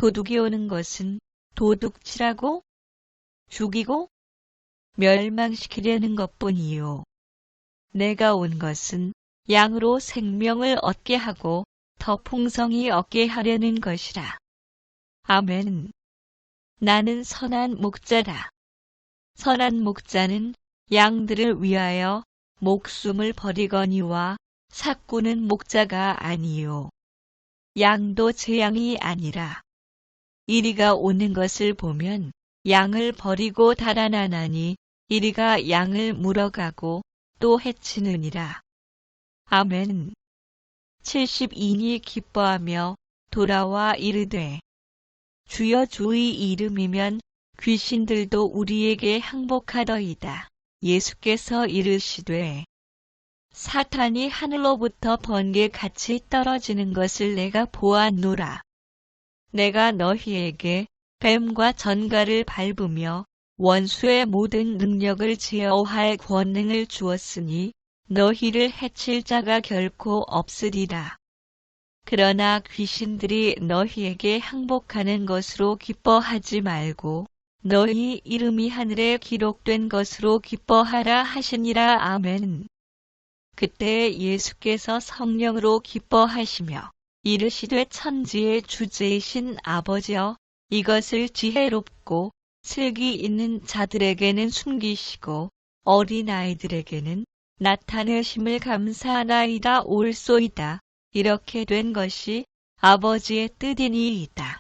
도둑이 오는 것은 도둑질하고 죽이고 멸망시키려는 것뿐이요. 내가 온 것은 양으로 생명을 얻게 하고 더 풍성히 얻게 하려는 것이라. 아멘. 나는 선한 목자다. 선한 목자는 양들을 위하여 목숨을 버리거니와 삭구는 목자가 아니요. 양도 제 양이 아니라. 이리가 오는 것을 보면 양을 버리고 달아나나니 이리가 양을 물어가고 또 해치느니라. 아멘. 72니 기뻐하며 돌아와 이르되 주여 주의 이름이면 귀신들도 우리에게 항복하더이다. 예수께서 이르시되 사탄이 하늘로부터 번개같이 떨어지는 것을 내가 보았노라. 내가 너희에게 뱀과 전갈을 밟으며 원수의 모든 능력을 제어할 권능을 주었으니 너희를 해칠 자가 결코 없으리라. 그러나 귀신들이 너희에게 항복하는 것으로 기뻐하지 말고 너희 이름이 하늘에 기록된 것으로 기뻐하라 하시니라. 아멘. 그때 예수께서 성령으로 기뻐하시며 이르시되 천지의 주제이신 아버지여 이것을 지혜롭고 슬기 있는 자들에게는 숨기시고 어린아이들에게는 나타내심을 감사하나이다. 옳소이다. 이렇게 된 것이 아버지의 뜻이니이다.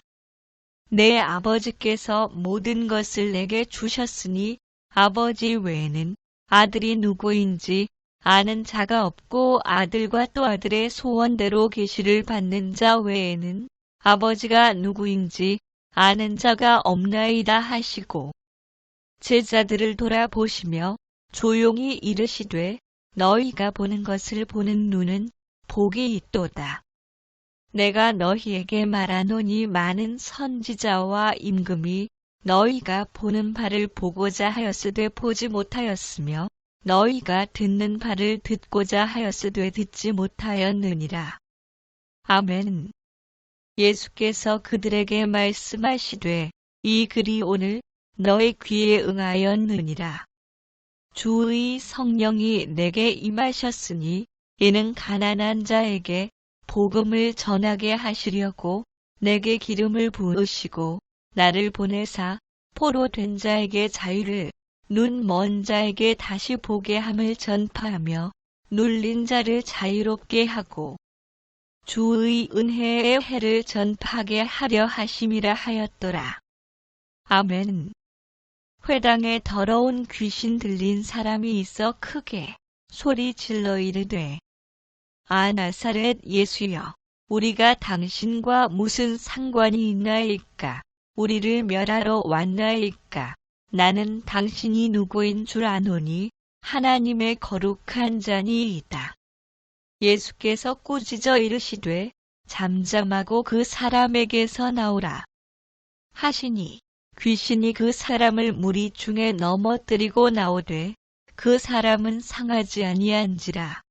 내 아버지께서 모든 것을 내게 주셨으니 아버지 외에는 아들이 누구인지 아는 자가 없고 아들과 또 아들의 소원대로 계시를 받는 자 외에는 아버지가 누구인지 아는 자가 없나이다 하시고 제자들을 돌아보시며 조용히 이르시되 너희가 보는 것을 보는 눈은 복이 있도다. 내가 너희에게 말하노니 많은 선지자와 임금이 너희가 보는 바를 보고자 하였으되 보지 못하였으며 너희가 듣는 바를 듣고자 하였으되 듣지 못하였느니라. 아멘. 예수께서 그들에게 말씀하시되 이 글이 오늘 너희 귀에 응하였느니라. 주의 성령이 내게 임하셨으니 이는 가난한 자에게 복음을 전하게 하시려고 내게 기름을 부으시고 나를 보내사 포로 된 자에게 자유를 눈 먼 자에게 다시 보게 함을 전파하며 눌린 자를 자유롭게 하고 주의 은혜의 해를 전파하게 하려 하심이라 하였더라. 아멘. 회당에 더러운 귀신 들린 사람이 있어 크게 소리 질러 이르되 나사렛 예수여 우리가 당신과 무슨 상관이 있나이까? 우리를 멸하러 왔나이까? 나는 당신이 누구인 줄 아노니 하나님의 거룩한 자니이다. 예수께서 꾸짖어 이르시되 잠잠하고 그 사람에게서 나오라 하시니 귀신이 그 사람을 무리 중에 넘어뜨리고 나오되 그 사람은 상하지 아니한지라.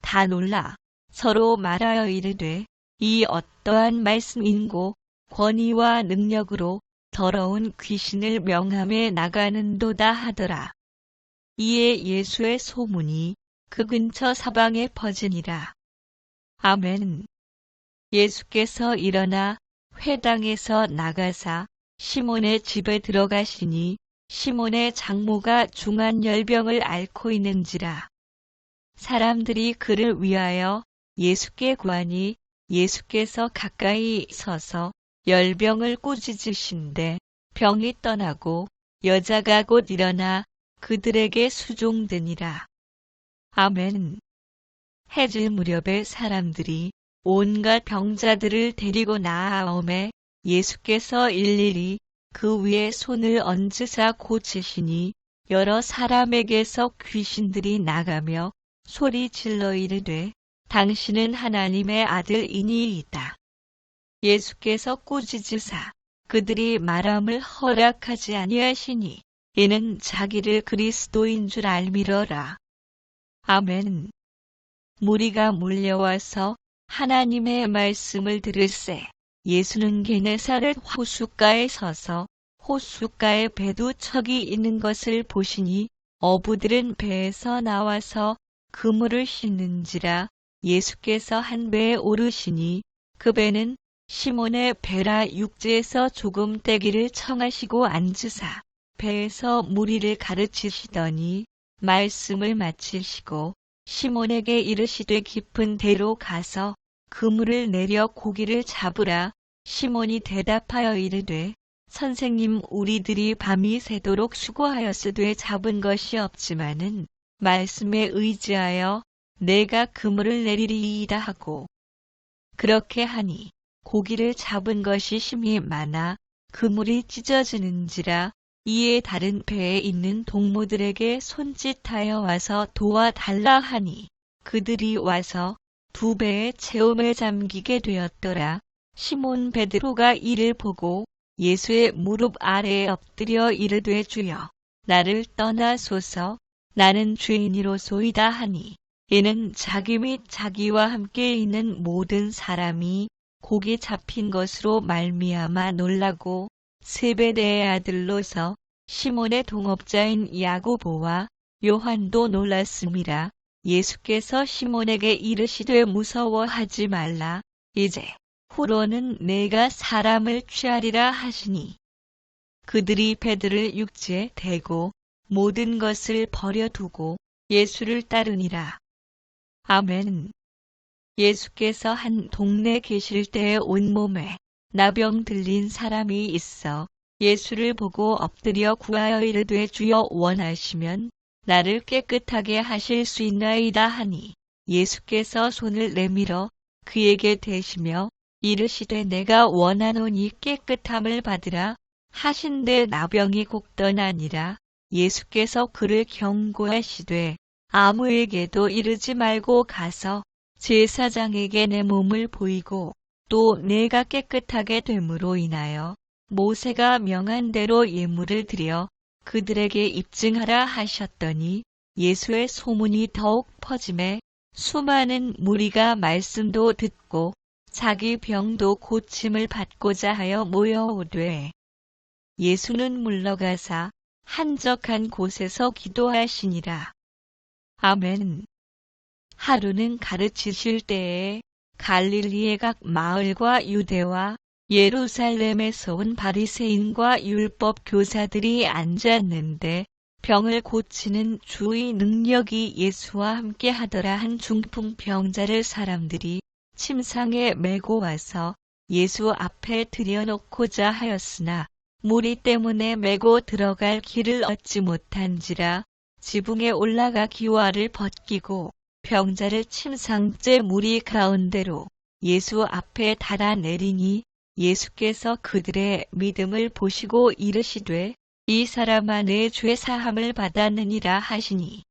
다 놀라 서로 말하여 이르되 이 어떠한 말씀인고 권위와 능력으로 더러운 귀신을 명함에 나가는도다 하더라. 이에 예수의 소문이 그 근처 사방에 퍼지니라. 아멘. 예수께서 일어나 회당에서 나가사 시몬의 집에 들어가시니 시몬의 장모가 중한 열병을 앓고 있는지라. 사람들이 그를 위하여 예수께 구하니 예수께서 가까이 서서 열병을 꾸짖으신데 병이 떠나고 여자가 곧 일어나 그들에게 수종되니라. 아멘. 해질 무렵에 사람들이 온갖 병자들을 데리고 나아오매 예수께서 일일이 그 위에 손을 얹으사 고치시니 여러 사람에게서 귀신들이 나가며 소리 질러 이르되 당신은 하나님의 아들이니이다. 예수께서 꾸짖으사 그들이 말함을 허락하지 아니하시니 이는 자기를 그리스도인 줄 알미러라. 아멘. 무리가 몰려와서 하나님의 말씀을 들을세 예수는 게네사렛 호숫가에 서서 호숫가에 배두 척이 있는 것을 보시니 어부들은 배에서 나와서 그물을 씻는지라. 예수께서 한 배에 오르시니 그 배는 시몬의 배라. 육지에서 조금 떼기를 청하시고 앉으사 배에서 무리를 가르치시더니 말씀을 마치시고 시몬에게 이르시되 깊은 데로 가서 그물을 내려 고기를 잡으라. 시몬이 대답하여 이르되 선생님, 우리들이 밤이 새도록 수고하였으되 잡은 것이 없지만은 말씀에 의지하여 내가 그물을 내리리이다 하고, 그렇게 하니 고기를 잡은 것이 심히 많아 그물이 찢어지는지라. 이에 다른 배에 있는 동무들에게 손짓하여 와서 도와달라 하니 그들이 와서 두 배의 채움에 잠기게 되었더라. 시몬 베드로가 이를 보고 예수의 무릎 아래에 엎드려 이르되 주여, 나를 떠나소서, 나는 죄인이로소이다 하니, 이는 자기 및 자기와 함께 있는 모든 사람이 고기 잡힌 것으로 말미암아 놀라고 세베대의 아들로서 시몬의 동업자인 야고보와 요한도 놀랐음이라. 예수께서 시몬에게 이르시되 무서워하지 말라. 이제 후로는 내가 사람을 취하리라 하시니, 그들이 배들을 육지에 대고 모든 것을 버려두고 예수를 따르니라. 아멘. 예수께서 한 동네 계실 때에 온몸에 나병 들린 사람이 있어 예수를 보고 엎드려 구하여 이르되 주여, 원하시면 나를 깨끗하게 하실 수 있나이다 하니, 예수께서 손을 내밀어 그에게 대시며 이르시되 내가 원하노니 깨끗함을 받으라 하신대 나병이 곧 떠나니라. 예수께서 그를 경고하시되 아무에게도 이르지 말고 가서 제사장에게 내 몸을 보이고 또 내가 깨끗하게 됨으로 인하여 모세가 명한 대로 예물을 드려 그들에게 입증하라 하셨더니, 예수의 소문이 더욱 퍼짐에 수많은 무리가 말씀도 듣고 자기 병도 고침을 받고자 하여 모여오되, 예수는 물러가사 한적한 곳에서 기도하시니라. 아멘. 하루는 가르치실 때에 갈릴리의 각 마을과 유대와 예루살렘에서 온 바리새인과 율법 교사들이 앉았는데, 병을 고치는 주의 능력이 예수와 함께 하더라 한 중풍병자를 사람들이 침상에 메고 와서 예수 앞에 들여놓고자 하였으나 무리 때문에 메고 들어갈 길을 얻지 못한지라. 지붕에 올라가 기와를 벗기고 병자를 침상째 무리 가운데로 예수 앞에 달아내리니, 예수께서 그들의 믿음을 보시고 이르시되 이 사람아, 내 죄 사함을 받았느니라 하시니,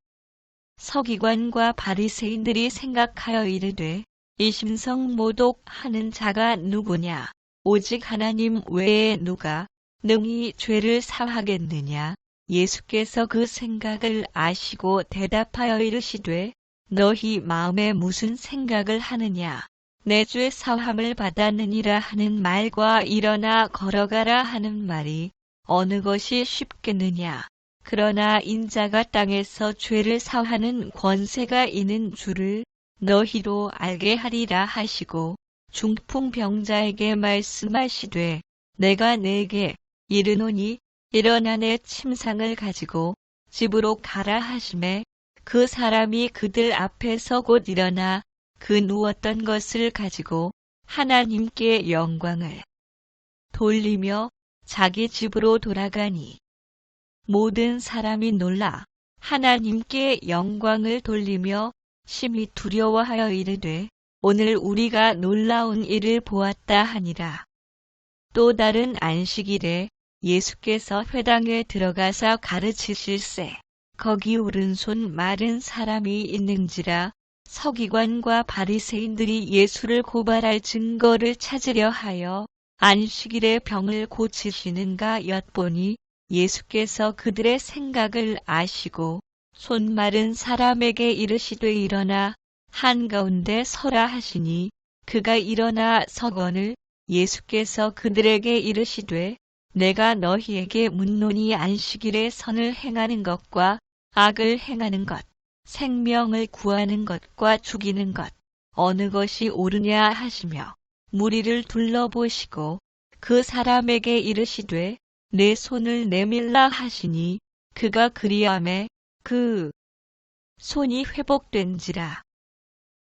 서기관과 바리새인들이 생각하여 이르되 이 심성 모독하는 자가 누구냐? 오직 하나님 외에 누가 능히 죄를 사하겠느냐? 예수께서 그 생각을 아시고 대답하여 이르시되 너희 마음에 무슨 생각을 하느냐? 내 죄 사함을 받았느니라 하는 말과 일어나 걸어가라 하는 말이 어느 것이 쉽겠느냐? 그러나 인자가 땅에서 죄를 사하는 권세가 있는 줄을 너희로 알게 하리라 하시고, 중풍병자에게 말씀하시되 내가 내게 이르노니 일어나 내 침상을 가지고 집으로 가라 하시매, 그 사람이 그들 앞에서 곧 일어나 그 누웠던 것을 가지고 하나님께 영광을 돌리며 자기 집으로 돌아가니, 모든 사람이 놀라 하나님께 영광을 돌리며 심히 두려워하여 이르되 오늘 우리가 놀라운 일을 보았다 하니라. 또 다른 안식일에 예수께서 회당에 들어가서 가르치실세 거기 오른손 마른 사람이 있는지라. 서기관과 바리새인들이 예수를 고발할 증거를 찾으려 하여 안식일에 병을 고치시는가 엿보니, 예수께서 그들의 생각을 아시고 손 마른 사람에게 이르시되 일어나 한가운데 서라 하시니, 그가 일어나 서거늘 예수께서 그들에게 이르시되 내가 너희에게 묻노니 안식일에 선을 행하는 것과 악을 행하는 것, 생명을 구하는 것과 죽이는 것, 어느 것이 옳으냐 하시며 무리를 둘러보시고 그 사람에게 이르시되 내 손을 내밀라 하시니 그가 그리하매 그 손이 회복된지라.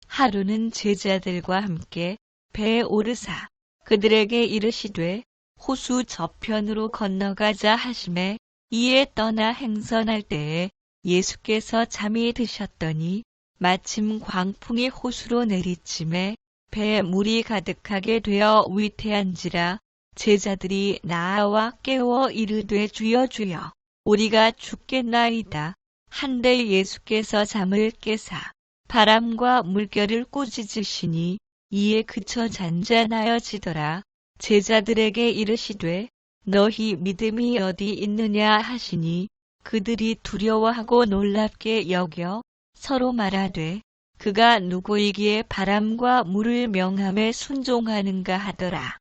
하루는 제자들과 함께 배에 오르사 그들에게 이르시되 호수 저편으로 건너가자 하시매 이에 떠나 행선할 때에 예수께서 잠이 드셨더니 마침 광풍이 호수로 내리침에 배에 물이 가득하게 되어 위태한지라. 제자들이 나와 깨워 이르되 주여 주여 우리가 죽겠나이다 한데 예수께서 잠을 깨사 바람과 물결을 꾸짖으시니 이에 그쳐 잔잔하여지더라. 제자들에게 이르시되 너희 믿음이 어디 있느냐 하시니 그들이 두려워하고 놀랍게 여겨 서로 말하되 그가 누구이기에 바람과 물을 명함에 순종하는가 하더라.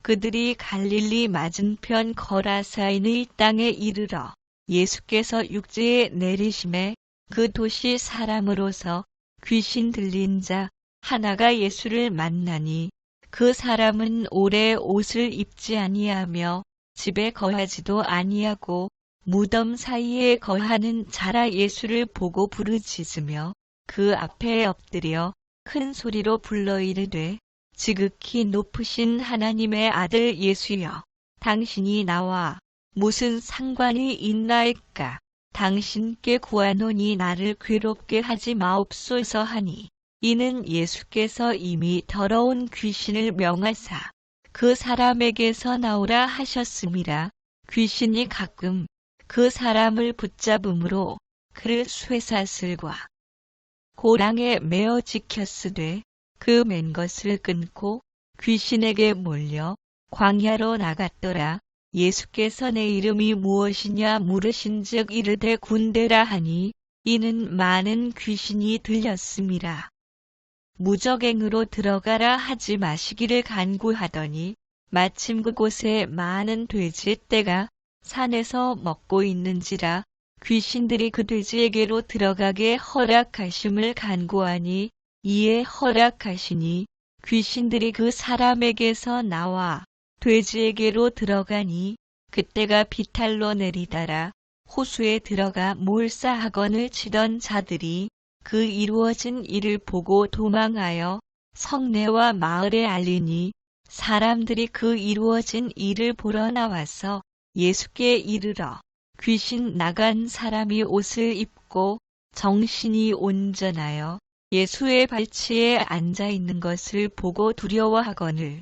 그들이 갈릴리 맞은편 거라사인의 땅에 이르러 예수께서 육지에 내리심에 그 도시 사람으로서 귀신 들린 자 하나가 예수를 만나니 그 사람은 오래 옷을 입지 아니하며 집에 거하지도 아니하고 무덤 사이에 거하는 자라. 예수를 보고 부르짖으며 그 앞에 엎드려 큰 소리로 불러 이르되 지극히 높으신 하나님의 아들 예수여 당신이 나와 무슨 상관이 있나이까. 당신께 구하노니 나를 괴롭게 하지 마옵소서 하니 이는 예수께서 이미 더러운 귀신을 명하사 그 사람에게서 나오라 하셨음이라. 귀신이 가끔 그 사람을 붙잡음으로 그를 쇠사슬과 고랑에 매어 지켰으되 그 맨 것을 끊고 귀신에게 몰려 광야로 나갔더라. 예수께서 내 이름이 무엇이냐 물으신즉 이르되 군대라 하니 이는 많은 귀신이 들렸음이라. 무적행으로 들어가라 하지 마시기를 간구하더니 마침 그곳에 많은 돼지떼가 산에서 먹고 있는지라. 귀신들이 그 돼지에게로 들어가게 허락하심을 간구하니 이에 허락하시니 귀신들이 그 사람에게서 나와 돼지에게로 들어가니 그때가 비탈로 내리다라. 호수에 들어가 몰사학원을 치던 자들이 그 이루어진 일을 보고 도망하여 성내와 마을에 알리니 사람들이 그 이루어진 일을 보러 나와서 예수께 이르러 귀신 나간 사람이 옷을 입고 정신이 온전하여 예수의 발치에 앉아 있는 것을 보고 두려워하거늘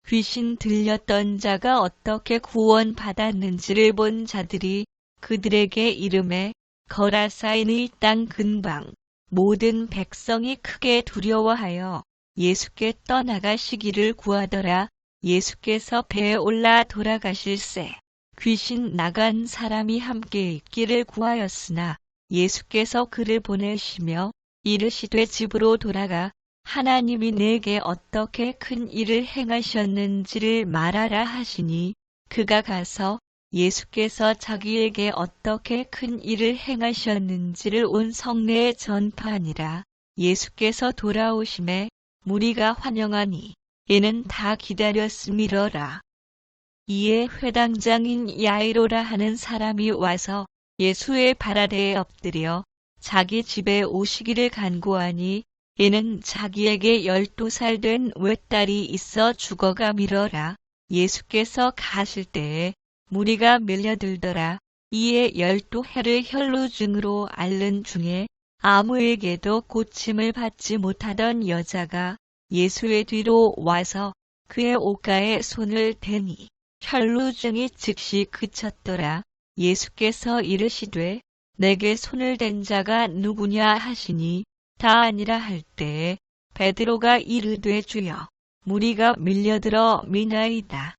귀신 들렸던 자가 어떻게 구원받았는지를 본 자들이 그들에게 이르매 거라사인의 땅 근방 모든 백성이 크게 두려워하여 예수께 떠나가시기를 구하더라. 예수께서 배에 올라 돌아가실새 귀신 나간 사람이 함께 있기를 구하였으나 예수께서 그를 보내시며 이르시되 집으로 돌아가 하나님이 내게 어떻게 큰 일을 행하셨는지를 말하라 하시니 그가 가서 예수께서 자기에게 어떻게 큰 일을 행하셨는지를 온 성내에 전파하니라. 예수께서 돌아오심에 무리가 환영하니 이는 다 기다렸음이러라. 이에 회당장인 야이로라 하는 사람이 와서 예수의 발 아래에 엎드려 자기 집에 오시기를 간구하니 이는 자기에게 12살 된 외딸이 있어 죽어가미러라. 예수께서 가실 때에 무리가 밀려들더라. 이에 12해를 혈루증으로 앓는 중에 아무에게도 고침을 받지 못하던 여자가 예수의 뒤로 와서 그의 옷가에 손을 대니 혈루증이 즉시 그쳤더라. 예수께서 이르시되 내게 손을 댄 자가 누구냐 하시니 다 아니라 할 때에 베드로가 이르되 주여 무리가 밀려들어 미나이다.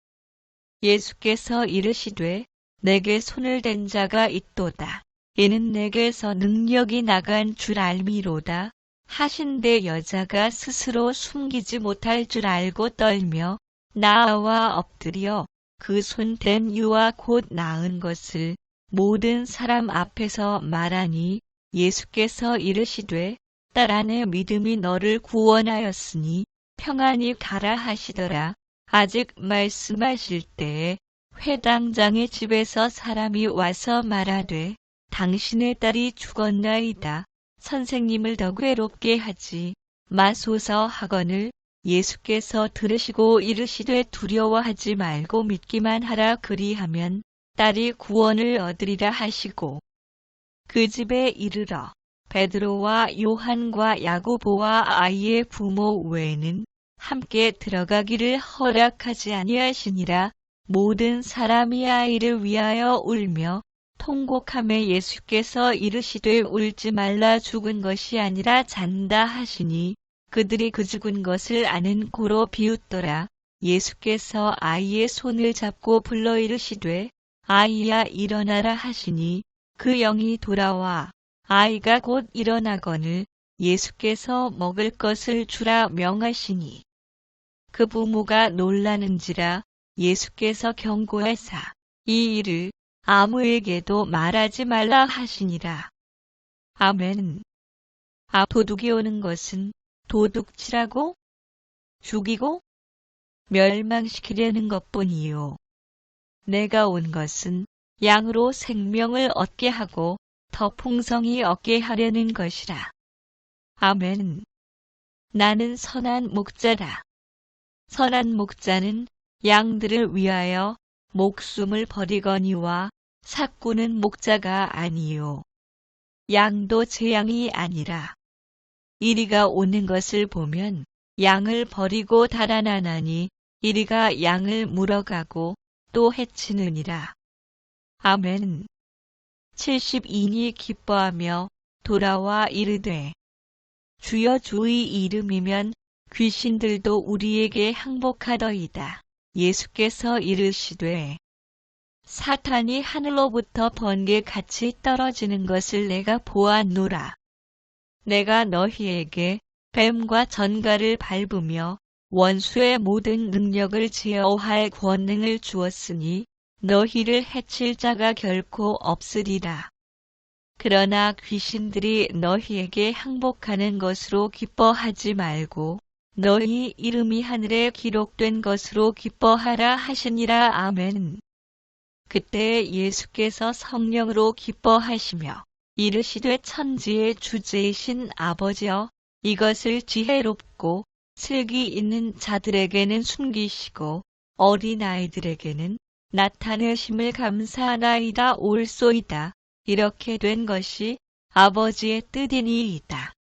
예수께서 이르시되 내게 손을 댄 자가 있도다. 이는 내게서 능력이 나간 줄 알미로다. 하신데 여자가 스스로 숨기지 못할 줄 알고 떨며 나와 엎드려 그 손댄 유와 곧 나은 것을 모든 사람 앞에서 말하니 예수께서 이르시되 딸 안에 믿음이 너를 구원하였으니 평안히 가라 하시더라. 아직 말씀하실 때에 회당장의 집에서 사람이 와서 말하되 당신의 딸이 죽었나이다. 선생님을 더 괴롭게 하지 마소서 하거늘 예수께서 들으시고 이르시되 두려워하지 말고 믿기만 하라. 그리하면 딸이 구원을 얻으리라 하시고 그 집에 이르러 베드로와 요한과 야고보와 아이의 부모 외에는 함께 들어가기를 허락하지 아니하시니라. 모든 사람이 아이를 위하여 울며 통곡하매 예수께서 이르시되 울지 말라 죽은 것이 아니라 잔다 하시니 그들이 그 죽은 것을 아는 고로 비웃더라. 예수께서 아이의 손을 잡고 불러 이르시되 아이야 일어나라 하시니 그 영이 돌아와 아이가 곧 일어나거늘 예수께서 먹을 것을 주라 명하시니 그 부모가 놀라는지라. 예수께서 경고하사 이 일을 아무에게도 말하지 말라 하시니라. 아멘. 도둑이 오는 것은 도둑질하고 죽이고 멸망시키려는 것뿐이요. 내가 온 것은 양으로 생명을 얻게 하고 더 풍성히 얻게 하려는 것이라. 아멘. 나는 선한 목자라. 선한 목자는 양들을 위하여 목숨을 버리거니와 삭구는 목자가 아니요. 양도 제 양이 아니라. 이리가 오는 것을 보면 양을 버리고 달아나나니 이리가 양을 물어가고 또 해치느니라. 아멘. 72인이 기뻐하며 돌아와 이르되 주여 주의 이름이면 귀신들도 우리에게 항복하더이다. 예수께서 이르시되 사탄이 하늘로부터 번개같이 떨어지는 것을 내가 보았노라. 내가 너희에게 뱀과 전갈을 밟으며 원수의 모든 능력을 제어할 권능을 주었으니 너희를 해칠 자가 결코 없으리라. 그러나 귀신들이 너희에게 항복하는 것으로 기뻐하지 말고 너희 이름이 하늘에 기록된 것으로 기뻐하라 하시니라. 아멘. 그때 예수께서 성령으로 기뻐하시며 이르시되 천지의 주제이신 아버지여 이것을 지혜롭고 슬기 있는 자들에게는 숨기시고 어린아이들에게는 나타내심을 감사하나이다. 옳소이다. 이렇게 된 것이 아버지의 뜻이니이다.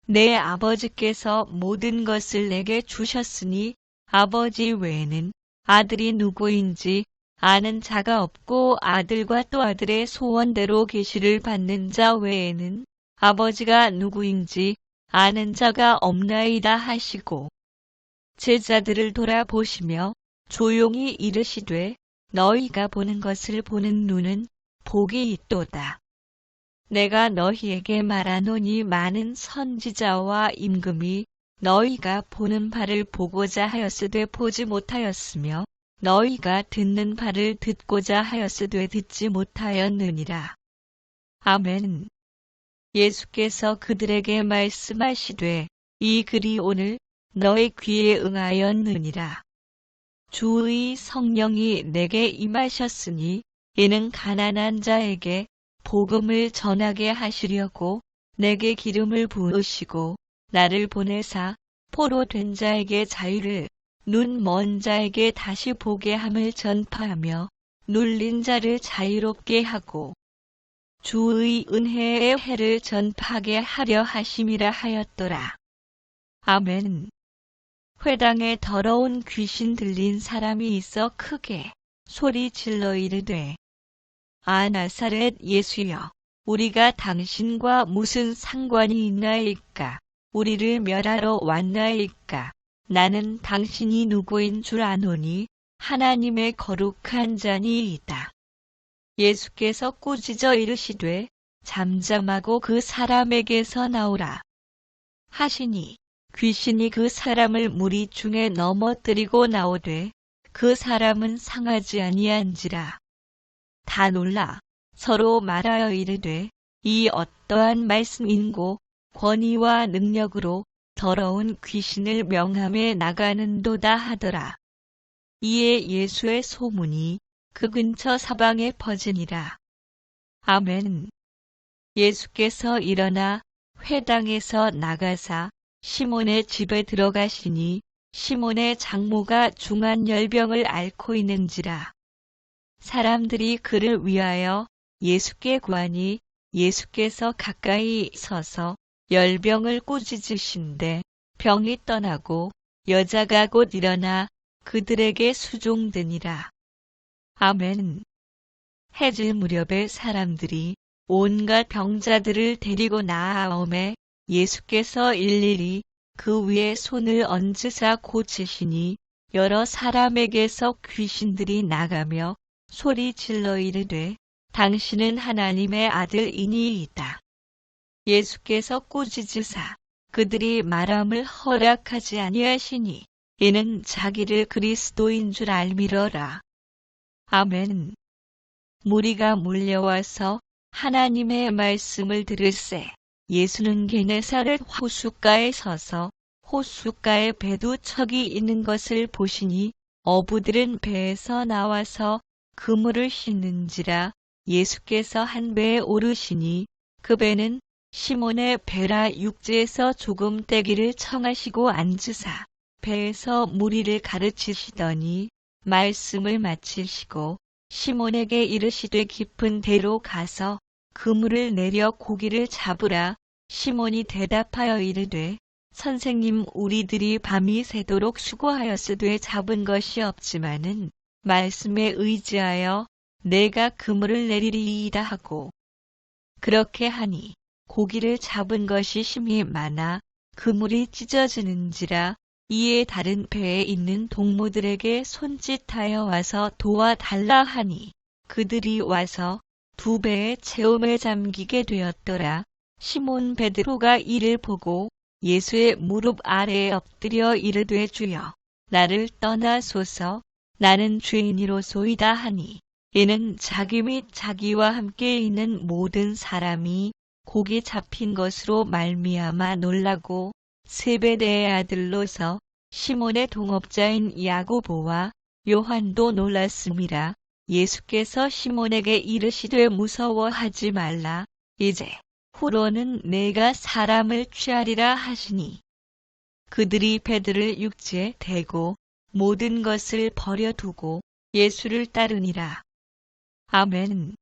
내 아버지께서 모든 것을 내게 주셨으니 아버지 외에는 아들이 누구인지 아는 자가 없고 아들과 또 아들의 소원대로 계시를 받는 자 외에는 아버지가 누구인지 아는 자가 없나이다 하시고 제자들을 돌아보시며 조용히 이르시되 너희가 보는 것을 보는 눈은 복이 있도다. 내가 너희에게 말하노니 많은 선지자와 임금이 너희가 보는 바를 보고자 하였으되 보지 못하였으며 너희가 듣는 바를 듣고자 하였으되 듣지 못하였느니라. 아멘. 예수께서 그들에게 말씀하시되 이 글이 오늘 너의 귀에 응하였느니라. 주의 성령이 내게 임하셨으니 이는 가난한 자에게 복음을 전하게 하시려고 내게 기름을 부으시고 나를 보내사 포로 된 자에게 자유를 눈 먼 자에게 다시 보게 함을 전파하며 눌린 자를 자유롭게 하고 주의 은혜의 해를 전파하게 하려 하심이라 하였더라. 아멘. 회당에 더러운 귀신 들린 사람이 있어 크게 소리 질러 이르되 나사렛 예수여 우리가 당신과 무슨 상관이 있나이까? 우리를 멸하러 왔나이까? 나는 당신이 누구인 줄 아노니 하나님의 거룩한 자니이다. 예수께서 꾸짖어 이르시되 잠잠하고 그 사람에게서 나오라 하시니 귀신이 그 사람을 무리 중에 넘어뜨리고 나오되 그 사람은 상하지 아니한지라. 다 놀라 서로 말하여 이르되 이 어떠한 말씀인고 권위와 능력으로 더러운 귀신을 명함에 나가는도다 하더라. 이에 예수의 소문이 그 근처 사방에 퍼지니라. 아멘. 예수께서 일어나 회당에서 나가사 시몬의 집에 들어가시니 시몬의 장모가 중한 열병을 앓고 있는지라. 사람들이 그를 위하여 예수께 구하니 예수께서 가까이 서서 열병을 꾸짖으신데 병이 떠나고 여자가 곧 일어나 그들에게 수종되니라. 아멘. 해질 무렵에 사람들이 온갖 병자들을 데리고 나아오매 예수께서 일일이 그 위에 손을 얹으사 고치시니 여러 사람에게서 귀신들이 나가며 소리 질러 이르되 당신은 하나님의 아들이니이다. 예수께서 꾸짖으사 그들이 말함을 허락하지 아니하시니 이는 자기를 그리스도인 줄 알미러라. 아멘. 무리가 몰려와서 하나님의 말씀을 들을새 예수는 게네사렛 호숫가에 서서 호숫가에 배 두 척이 있는 것을 보시니 어부들은 배에서 나와서 그물을 씻는지라. 예수께서 한 배에 오르시니 그 배는 시몬의 배라. 육지에서 조금 떼기를 청하시고 앉으사 배에서 무리를 가르치시더니 말씀을 마치시고 시몬에게 이르시되 깊은 데로 가서 그물을 내려 고기를 잡으라. 시몬이 대답하여 이르되 선생님, 우리들이 밤이 새도록 수고하였으되 잡은 것이 없지만은 말씀에 의지하여 내가 그물을 내리리이다 하고 그렇게 하니 고기를 잡은 것이 심히 많아 그물이 찢어지는지라. 이에 다른 배에 있는 동무들에게 손짓하여 와서 도와달라 하니 그들이 와서 두 배의 체험에 잠기게 되었더라. 시몬 베드로가 이를 보고 예수의 무릎 아래에 엎드려 이르되 주여 나를 떠나소서 나는 죄인이로소이다 하니 이는 자기 및 자기와 함께 있는 모든 사람이 고기 잡힌 것으로 말미암아 놀라고 세베대의 아들로서 시몬의 동업자인 야고보와 요한도 놀랐음이라. 예수께서 시몬에게 이르시되 무서워하지 말라. 이제 후로는 내가 사람을 취하리라 하시니 그들이 배들을 육지에 대고 모든 것을 버려두고 예수를 따르니라. 아멘.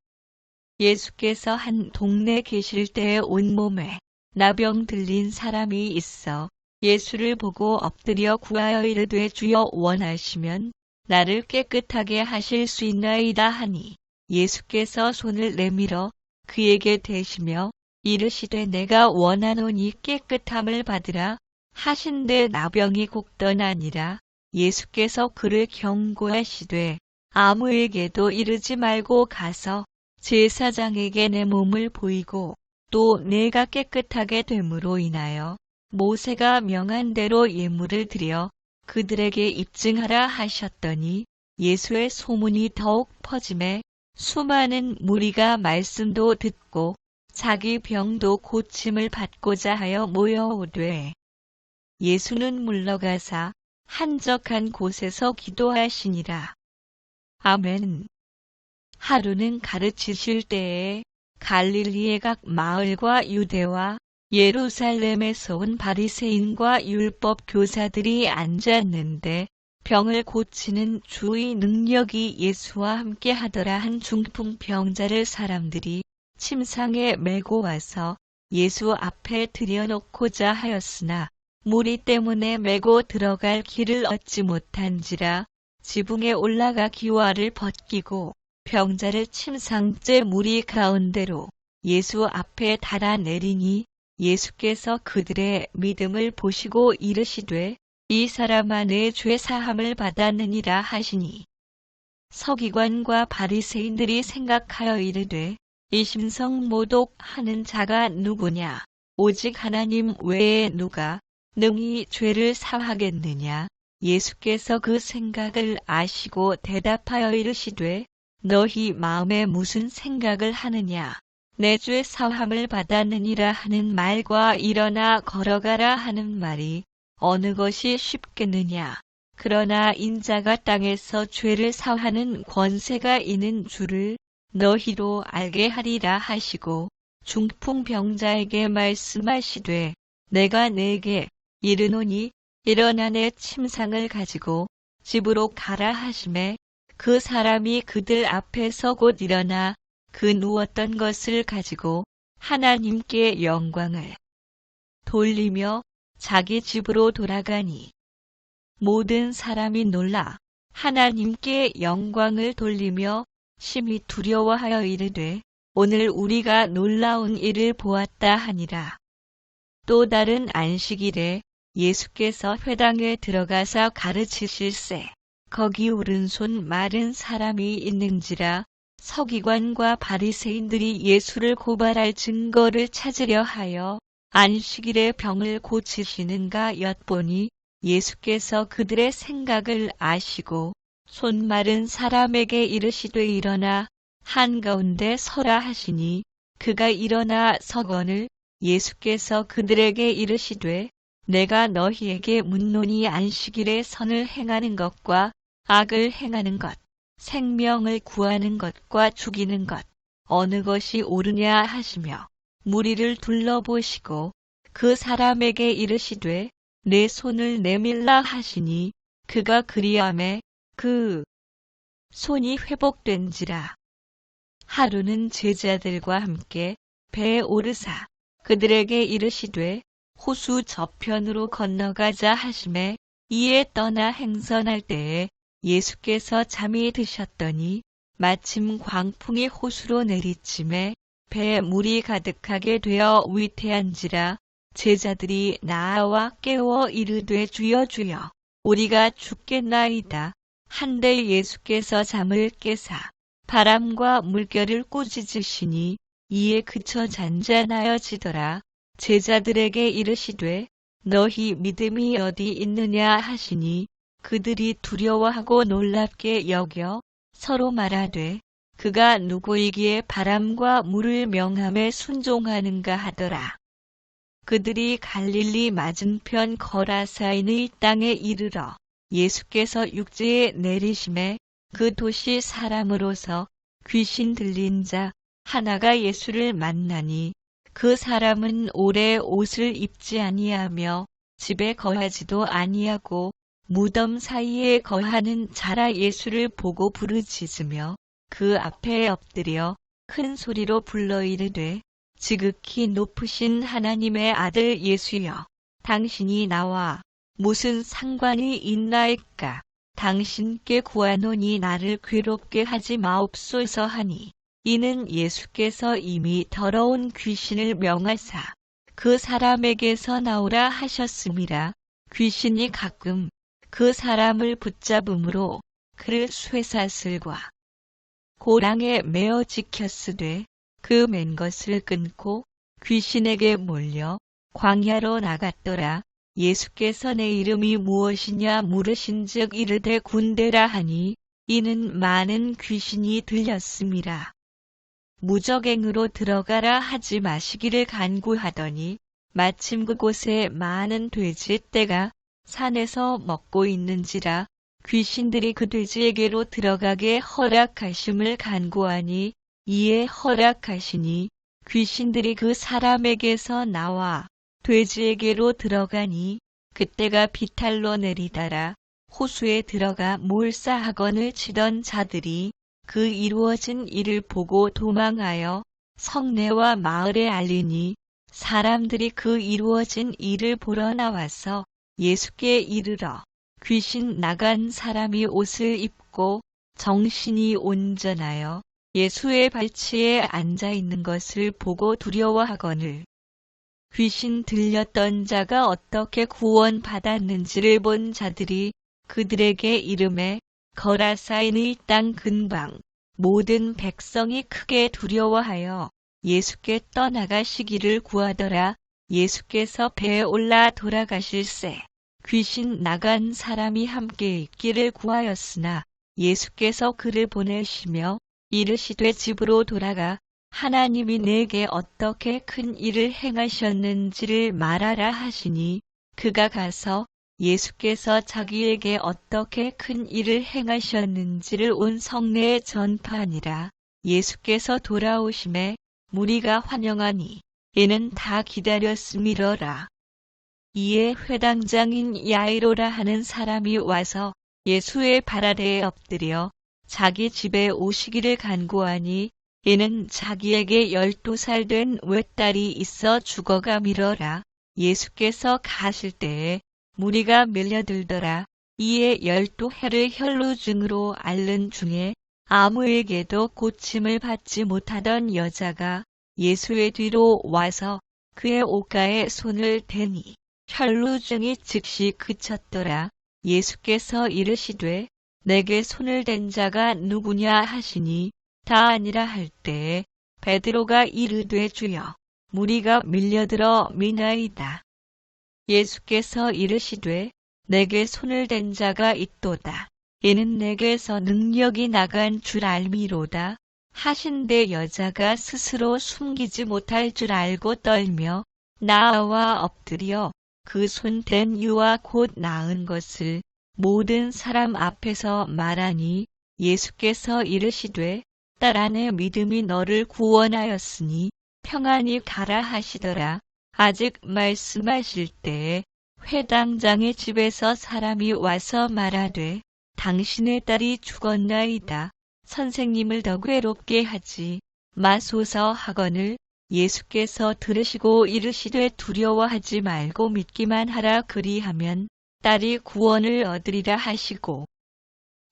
예수께서 한 동네 계실 때에 온몸에 나병 들린 사람이 있어 예수를 보고 엎드려 구하여 이르되 주여 원하시면 나를 깨끗하게 하실 수 있나이다 하니 예수께서 손을 내밀어 그에게 대시며 이르시되 내가 원하노니 깨끗함을 받으라 하신데 나병이 곡 떠나니라. 예수께서 그를 경고하시되 아무에게도 이르지 말고 가서 제사장에게 내 몸을 보이고 또 내가 깨끗하게 됨으로 인하여 모세가 명한 대로 예물을 드려 그들에게 입증하라 하셨더니 예수의 소문이 더욱 퍼짐에 수많은 무리가 말씀도 듣고 자기 병도 고침을 받고자 하여 모여오되 예수는 물러가사 한적한 곳에서 기도하시니라. 아멘. 하루는 가르치실 때에 갈릴리의 각 마을과 유대와 예루살렘에서 온 바리새인과 율법 교사들이 앉았는데 병을 고치는 주의 능력이 예수와 함께 하더라. 한 중풍병자를 사람들이 침상에 메고 와서 예수 앞에 들여놓고자 하였으나 무리 때문에 메고 들어갈 길을 얻지 못한지라. 지붕에 올라가 기와를 벗기고 병자를 침상째 무리 가운데로 예수 앞에 달아내리니 예수께서 그들의 믿음을 보시고 이르시되 이 사람아 내 죄 사함을 받았느니라 하시니 서기관과 바리새인들이 생각하여 이르되 이 심성 모독하는 자가 누구냐 오직 하나님 외에 누가 능히 죄를 사하겠느냐? 예수께서 그 생각을 아시고 대답하여 이르시되 너희 마음에 무슨 생각을 하느냐? 내 죄 사함을 받았느니라 하는 말과 일어나 걸어가라 하는 말이 어느 것이 쉽겠느냐? 그러나 인자가 땅에서 죄를 사하는 권세가 있는 줄을 너희로 알게 하리라 하시고 중풍병자에게 말씀하시되 내가 네게 이르노니 일어나 내 침상을 가지고 집으로 가라 하시매 그 사람이 그들 앞에서 곧 일어나 그 누웠던 것을 가지고 하나님께 영광을 돌리며 자기 집으로 돌아가니 모든 사람이 놀라 하나님께 영광을 돌리며 심히 두려워하여 이르되 오늘 우리가 놀라운 일을 보았다 하니라. 또 다른 안식일에 예수께서 회당에 들어가사 가르치실세 거기 오른손 마른 사람이 있는지라 서기관과 바리새인들이 예수를 고발할 증거를 찾으려 하여 안식일에 병을 고치시는가 엿보니 예수께서 그들의 생각을 아시고 손 마른 사람에게 이르시되 일어나 한가운데 서라 하시니 그가 일어나 서거늘 예수께서 그들에게 이르시되 내가 너희에게 묻노니 안식일에 선을 행하는 것과 악을 행하는 것 생명을 구하는 것과 죽이는 것 어느 것이 옳으냐 하시며 무리를 둘러보시고 그 사람에게 이르시되 내 손을 내밀라 하시니 그가 그리하매 그 손이 회복된지라. 하루는 제자들과 함께 배에 오르사 그들에게 이르시되 호수 저편으로 건너가자 하시매 이에 떠나 행선할 때에 예수께서 잠이 드셨더니 마침 광풍이 호수로 내리침에 배에 물이 가득하게 되어 위태한지라. 제자들이 나와 깨워 이르되 주여 주여 우리가 죽겠나이다 한데 예수께서 잠을 깨사 바람과 물결을 꾸짖으시니 이에 그쳐 잔잔하여지더라. 제자들에게 이르시되 너희 믿음이 어디 있느냐 하시니 그들이 두려워하고 놀랍게 여겨 서로 말하되 그가 누구이기에 바람과 물을 명함에 순종하는가 하더라. 그들이 갈릴리 맞은편 거라사인의 땅에 이르러 예수께서 육지에 내리심에 그 도시 사람으로서 귀신 들린 자 하나가 예수를 만나니 그 사람은 오래 옷을 입지 아니하며 집에 거하지도 아니하고 무덤 사이에 거하는 자라 예수를 보고 부르짖으며 그 앞에 엎드려 큰 소리로 불러 이르되 지극히 높으신 하나님의 아들 예수여 당신이 나와 무슨 상관이 있나이까 당신께 구하노니 나를 괴롭게 하지 마옵소서 하니 이는 예수께서 이미 더러운 귀신을 명하사 그 사람에게서 나오라 하셨음이라. 귀신이 가끔 그 사람을 붙잡음으로 그를 쇠사슬과 고랑에 매어 지켰으되 그 맨 것을 끊고 귀신에게 몰려 광야로 나갔더라. 예수께서 내 이름이 무엇이냐 물으신즉 이르되 군대라 하니 이는 많은 귀신이 들렸음이라. 무적행으로 들어가라 하지 마시기를 간구하더니 마침 그곳에 많은 돼지떼가 산에서 먹고 있는지라 귀신들이 그 돼지에게로 들어가게 허락하심을 간구하니 이에 허락하시니 귀신들이 그 사람에게서 나와 돼지에게로 들어가니 그때가 비탈로 내리다라 호수에 들어가 몰사학원을 치던 자들이 그 이루어진 일을 보고 도망하여 성내와 마을에 알리니 사람들이 그 이루어진 일을 보러 나와서 예수께 이르러 귀신 나간 사람이 옷을 입고 정신이 온전하여 예수의 발치에 앉아 있는 것을 보고 두려워하거늘 귀신 들렸던 자가 어떻게 구원받았는지를 본 자들이 그들에게 이르매 거라사인의 땅 근방 모든 백성이 크게 두려워하여 예수께 떠나가시기를 구하더라. 예수께서 배에 올라 돌아가실새 귀신 나간 사람이 함께 있기를 구하였으나 예수께서 그를 보내시며 이르시되 집으로 돌아가 하나님이 내게 어떻게 큰 일을 행하셨는지를 말하라 하시니 그가 가서 예수께서 자기에게 어떻게 큰 일을 행하셨는지를 온 성내에 전파하니라. 예수께서 돌아오심에 무리가 환영하니 이는 다 기다렸음이러라. 이에 회당장인 야이로라 하는 사람이 와서 예수의 발 아래에 엎드려 자기 집에 오시기를 간구하니 이는 자기에게 12살 된 외딸이 있어 죽어가미러라. 예수께서 가실 때에 무리가 밀려들더라. 이에 12해를 혈루증으로 앓는 중에 아무에게도 고침을 받지 못하던 여자가 예수의 뒤로 와서 그의 옷가에 손을 대니 혈루증이 즉시 그쳤더라. 예수께서 이르시되 내게 손을 댄 자가 누구냐 하시니 다 아니라 할 때에 베드로가 이르되 주여 무리가 밀려들어 미나이다. 예수께서 이르시되 내게 손을 댄 자가 있도다. 이는 내게서 능력이 나간 줄 알미로다. 하신대 여자가 스스로 숨기지 못할 줄 알고 떨며 나와 엎드려 그 손 댄 이와 곧 나은 것을 모든 사람 앞에서 말하니 예수께서 이르시되 딸아 내 믿음이 너를 구원하였으니 평안히 가라 하시더라. 아직 말씀하실 때에 회당장의 집에서 사람이 와서 말하되 당신의 딸이 죽었나이다. 선생님을 더 괴롭게 하지 마소서 하거늘 예수께서 들으시고 이르시되 두려워하지 말고 믿기만 하라. 그리하면 딸이 구원을 얻으리라 하시고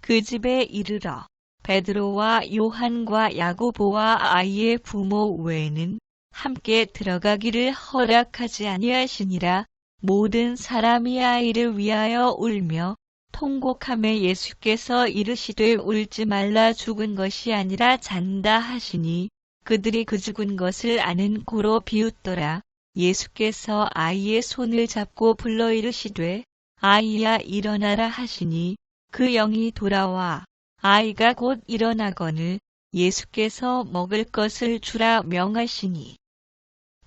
그 집에 이르러 베드로와 요한과 야고보와 아이의 부모 외에는 함께 들어가기를 허락하지 아니하시니라. 모든 사람이 아이를 위하여 울며 통곡하며 예수께서 이르시되 울지 말라 죽은 것이 아니라 잔다 하시니 그들이 그 죽은 것을 아는 고로 비웃더라. 예수께서 아이의 손을 잡고 불러 이르시되 아이야 일어나라 하시니 그 영이 돌아와 아이가 곧 일어나거늘 예수께서 먹을 것을 주라 명하시니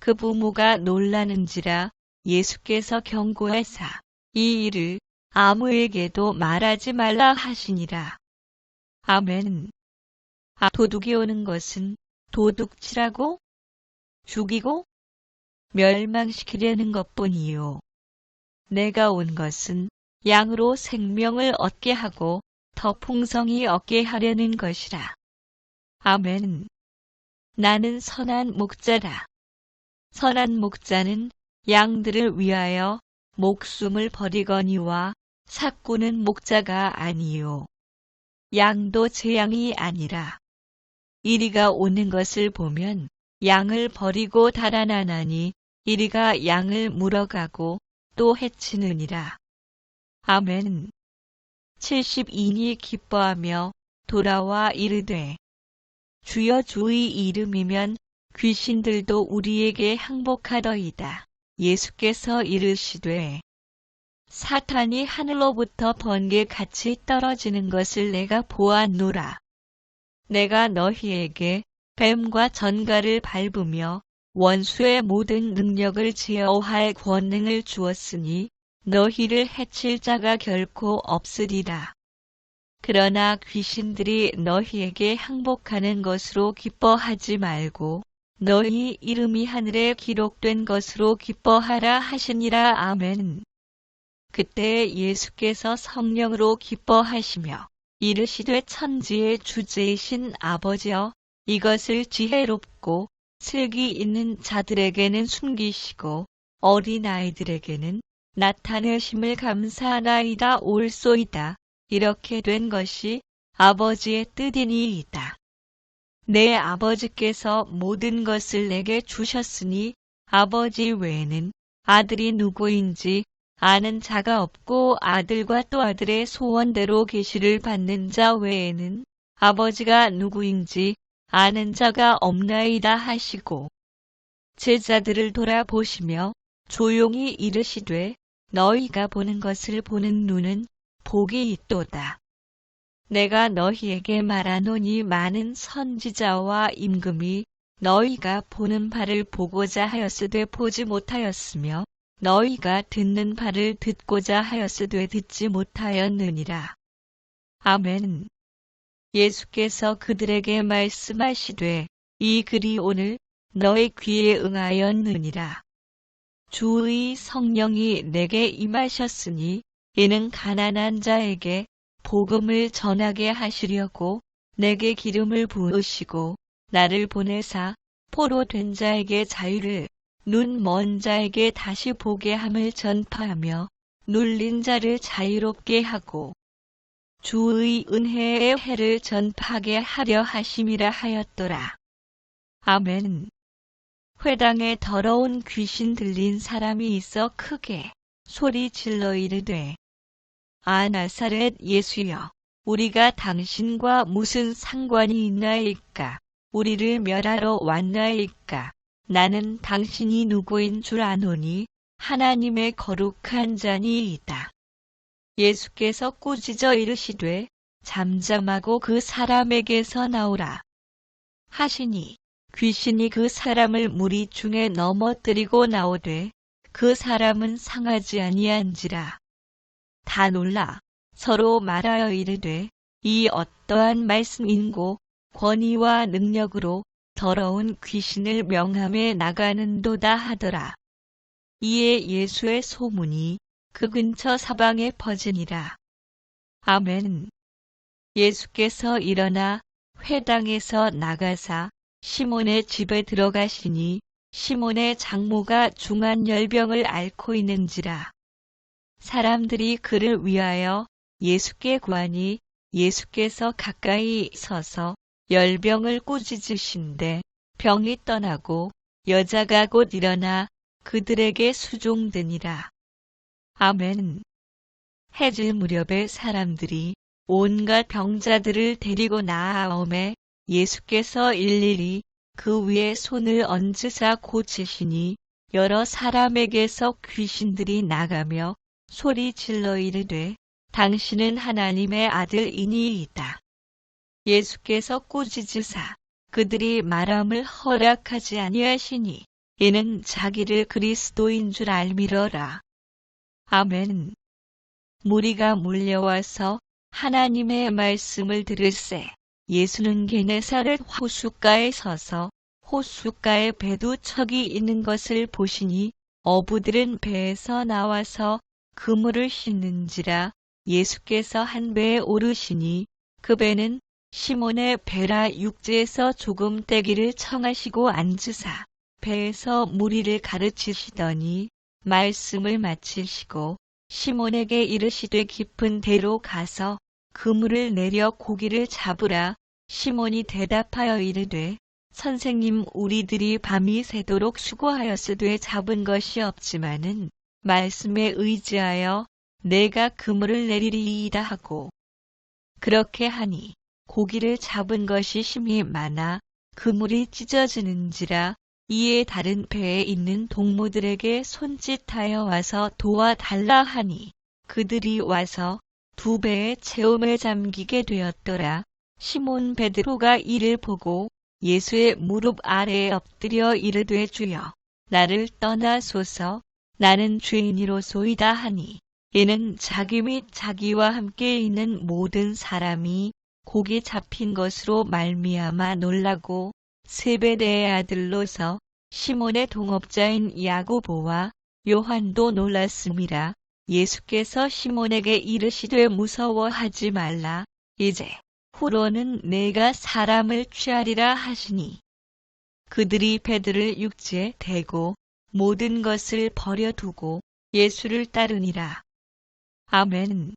그 부모가 놀라는지라. 예수께서 경고하사 이 일을 아무에게도 말하지 말라 하시니라. 아멘. 도둑이 오는 것은 도둑질하고 죽이고 멸망시키려는 것뿐이요. 내가 온 것은 양으로 생명을 얻게 하고 더 풍성히 얻게 하려는 것이라. 아멘. 나는 선한 목자라. 선한 목자는 양들을 위하여 목숨을 버리거니와 삭구는 목자가 아니요. 양도 제 양이 아니라. 이리가 오는 것을 보면 양을 버리고 달아나나니 이리가 양을 물어가고 또 해치느니라. 아멘. 72인이 기뻐하며 돌아와 이르되 주여 주의 이름이면 귀신들도 우리에게 항복하더이다. 예수께서 이르시되 사탄이 하늘로부터 번개같이 떨어지는 것을 내가 보았노라. 내가 너희에게 뱀과 전갈을 밟으며 원수의 모든 능력을 제어할 권능을 주었으니 너희를 해칠 자가 결코 없으리라. 그러나 귀신들이 너희에게 항복하는 것으로 기뻐하지 말고 너희 이름이 하늘에 기록된 것으로 기뻐하라 하시니라. 아멘. 그때 예수께서 성령으로 기뻐하시며 이르시되 천지의 주제이신 아버지여 이것을 지혜롭고 슬기 있는 자들에게는 숨기시고 어린아이들에게는 나타내심을 감사하나이다. 옳소이다. 이렇게 된 것이 아버지의 뜻이니이다. 내 아버지께서 모든 것을 내게 주셨으니 아버지 외에는 아들이 누구인지 아는 자가 없고 아들과 또 아들의 소원대로 계시를 받는 자 외에는 아버지가 누구인지 아는 자가 없나이다 하시고 제자들을 돌아보시며 조용히 이르시되 너희가 보는 것을 보는 눈은 복이 있도다. 내가 너희에게 말하노니 많은 선지자와 임금이 너희가 보는 바를 보고자 하였으되 보지 못하였으며 너희가 듣는 바를 듣고자 하였으되 듣지 못하였느니라. 아멘. 예수께서 그들에게 말씀하시되 이 글이 오늘 너의 귀에 응하였느니라. 주의 성령이 내게 임하셨으니 이는 가난한 자에게 복음을 전하게 하시려고 내게 기름을 부으시고 나를 보내사 포로 된 자에게 자유를 눈 먼 자에게 다시 보게 함을 전파하며 눌린 자를 자유롭게 하고 주의 은혜의 해를 전파하게 하려 하심이라 하였더라. 아멘. 회당에 더러운 귀신 들린 사람이 있어 크게 소리 질러 이르되 아 나사렛 예수여 우리가 당신과 무슨 상관이 있나이까 우리를 멸하러 왔나이까 나는 당신이 누구인 줄 아노니 하나님의 거룩한 자니이다. 예수께서 꾸짖어 이르시되 잠잠하고 그 사람에게서 나오라 하시니 귀신이 그 사람을 무리 중에 넘어뜨리고 나오되 그 사람은 상하지 아니한지라. 다 놀라 서로 말하여 이르되 이 어떠한 말씀인고 권위와 능력으로 더러운 귀신을 명함에 나가는도다 하더라. 이에 예수의 소문이 그 근처 사방에 퍼지니라. 아멘. 예수께서 일어나 회당에서 나가사 시몬의 집에 들어가시니 시몬의 장모가 중한 열병을 앓고 있는지라. 사람들이 그를 위하여 예수께 구하니 예수께서 가까이 서서 열병을 꾸짖으신데 병이 떠나고 여자가 곧 일어나 그들에게 수종되니라. 아멘. 해질 무렵에 사람들이 온갖 병자들을 데리고 나아오매 예수께서 일일이 그 위에 손을 얹으사 고치시니 여러 사람에게서 귀신들이 나가며 소리 질러 이르되 당신은 하나님의 아들이니이다. 예수께서 꾸짖으사 그들이 말함을 허락하지 아니하시니 이는 자기를 그리스도인 줄 알미러라. 아멘. 무리가 몰려와서 하나님의 말씀을 들을새 예수는 게네사렛 호숫가에 서서 호숫가에 배 두 척이 있는 것을 보시니 어부들은 배에서 나와서 그물을 씻는지라. 예수께서 한 배에 오르시니 그 배는 시몬의 배라. 육지에서 조금 떼기를 청하시고 앉으사 배에서 무리를 가르치시더니 말씀을 마치시고 시몬에게 이르시되 깊은 데로 가서 그물을 내려 고기를 잡으라. 시몬이 대답하여 이르되 선생님 우리들이 밤이 새도록 수고하였으되 잡은 것이 없지만은 말씀에 의지하여 내가 그물을 내리리이다 하고 그렇게 하니 고기를 잡은 것이 심히 많아 그물이 찢어지는지라. 이에 다른 배에 있는 동무들에게 손짓하여 와서 도와달라 하니 그들이 와서 두 배의 체험에 잠기게 되었더라. 시몬 베드로가 이를 보고 예수의 무릎 아래에 엎드려 이르되 주여 나를 떠나소서 나는 죄인이로소이다 하니 이는 자기 및 자기와 함께 있는 모든 사람이 고기 잡힌 것으로 말미암아 놀라고 세베대의 아들로서 시몬의 동업자인 야고보와 요한도 놀랐음이라. 예수께서 시몬에게 이르시되 무서워하지 말라. 이제 후로는 내가 사람을 취하리라 하시니 그들이 배들을 육지에 대고 모든 것을 버려두고 예수를 따르니라. 아멘.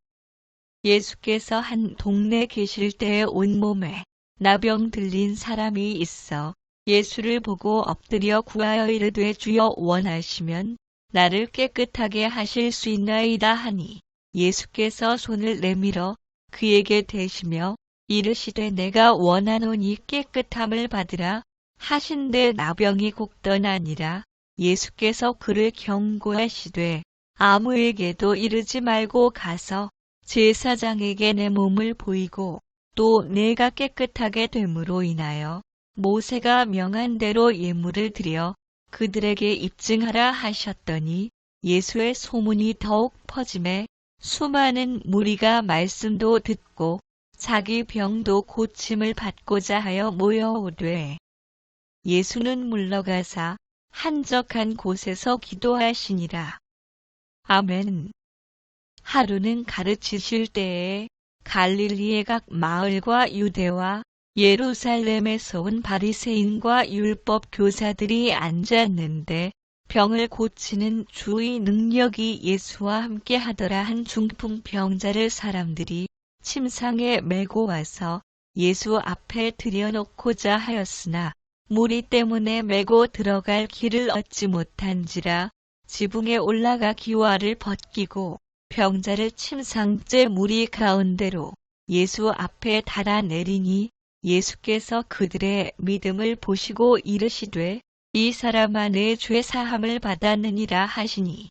예수께서 한 동네 계실 때에 온몸에 나병 들린 사람이 있어 예수를 보고 엎드려 구하여 이르되 주여 원하시면 나를 깨끗하게 하실 수 있나이다 하니 예수께서 손을 내밀어 그에게 대시며 이르시되 내가 원하노니 깨끗함을 받으라. 하신데 나병이 곡더나니라. 예수께서 그를 경고하시되 아무에게도 이르지 말고 가서 제사장에게 내 몸을 보이고 또 내가 깨끗하게 됨으로 인하여 모세가 명한 대로 예물을 드려 그들에게 입증하라 하셨더니 예수의 소문이 더욱 퍼짐에 수많은 무리가 말씀도 듣고 자기 병도 고침을 받고자 하여 모여오되 예수는 물러가사 한적한 곳에서 기도하시니라. 아멘. 하루는 가르치실 때에 갈릴리의 각 마을과 유대와 예루살렘에서 온 바리새인과 율법 교사들이 앉았는데 병을 고치는 주의 능력이 예수와 함께 하더라. 한 중풍병자를 사람들이 침상에 메고 와서 예수 앞에 들여놓고자 하였으나 무리 때문에 메고 들어갈 길을 얻지 못한지라 지붕에 올라가 기와를 벗기고 병자를 침상째 무리 가운데로 예수 앞에 달아내리니 예수께서 그들의 믿음을 보시고 이르시되 이 사람아 내 죄 사함을 받았느니라 하시니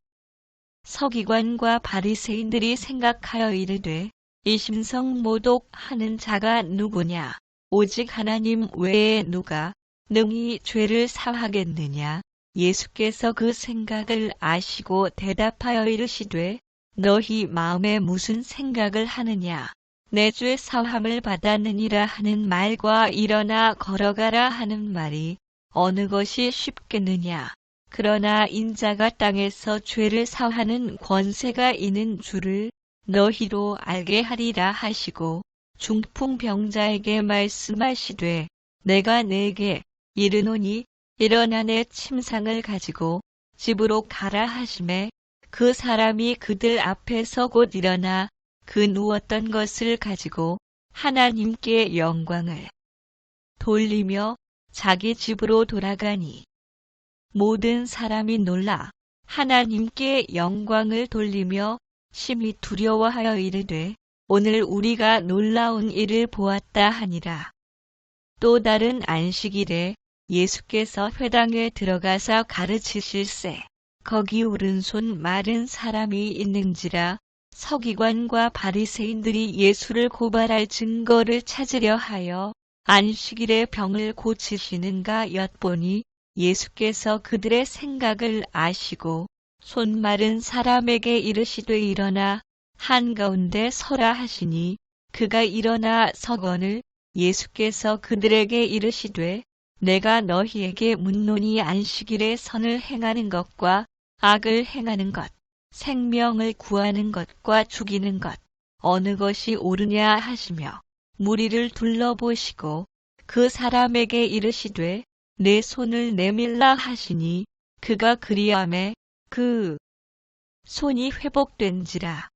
서기관과 바리새인들이 생각하여 이르되 이 심성 모독하는 자가 누구냐 오직 하나님 외에 누가 능히 죄를 사하겠느냐. 예수께서 그 생각을 아시고 대답하여 이르시되 너희 마음에 무슨 생각을 하느냐. 내 죄 사함을 받았느니라 하는 말과 일어나 걸어가라 하는 말이 어느 것이 쉽겠느냐. 그러나 인자가 땅에서 죄를 사하는 권세가 있는 줄을 너희로 알게 하리라 하시고 중풍병자에게 말씀하시되 내가 내게 이르노니 일어나 내 침상을 가지고 집으로 가라 하시매 그 사람이 그들 앞에서 곧 일어나 그 누웠던 것을 가지고 하나님께 영광을 돌리며 자기 집으로 돌아가니 모든 사람이 놀라 하나님께 영광을 돌리며 심히 두려워하여 이르되 오늘 우리가 놀라운 일을 보았다 하니라. 또 다른 안식일에 예수께서 회당에 들어가서 가르치실세 거기 오른손 마른 사람이 있는지라. 서기관과 바리새인들이 예수를 고발할 증거를 찾으려 하여 안식일에 병을 고치시는가 엿보니 예수께서 그들의 생각을 아시고 손 마른 사람에게 이르시되 일어나 한가운데 서라 하시니 그가 일어나 서거늘 예수께서 그들에게 이르시되 내가 너희에게 묻노니 안식일에 선을 행하는 것과 악을 행하는 것 생명을 구하는 것과 죽이는 것 어느 것이 옳으냐 하시며 무리를 둘러보시고 그 사람에게 이르시되 내 손을 내밀라 하시니 그가 그리하매 그 손이 회복된지라.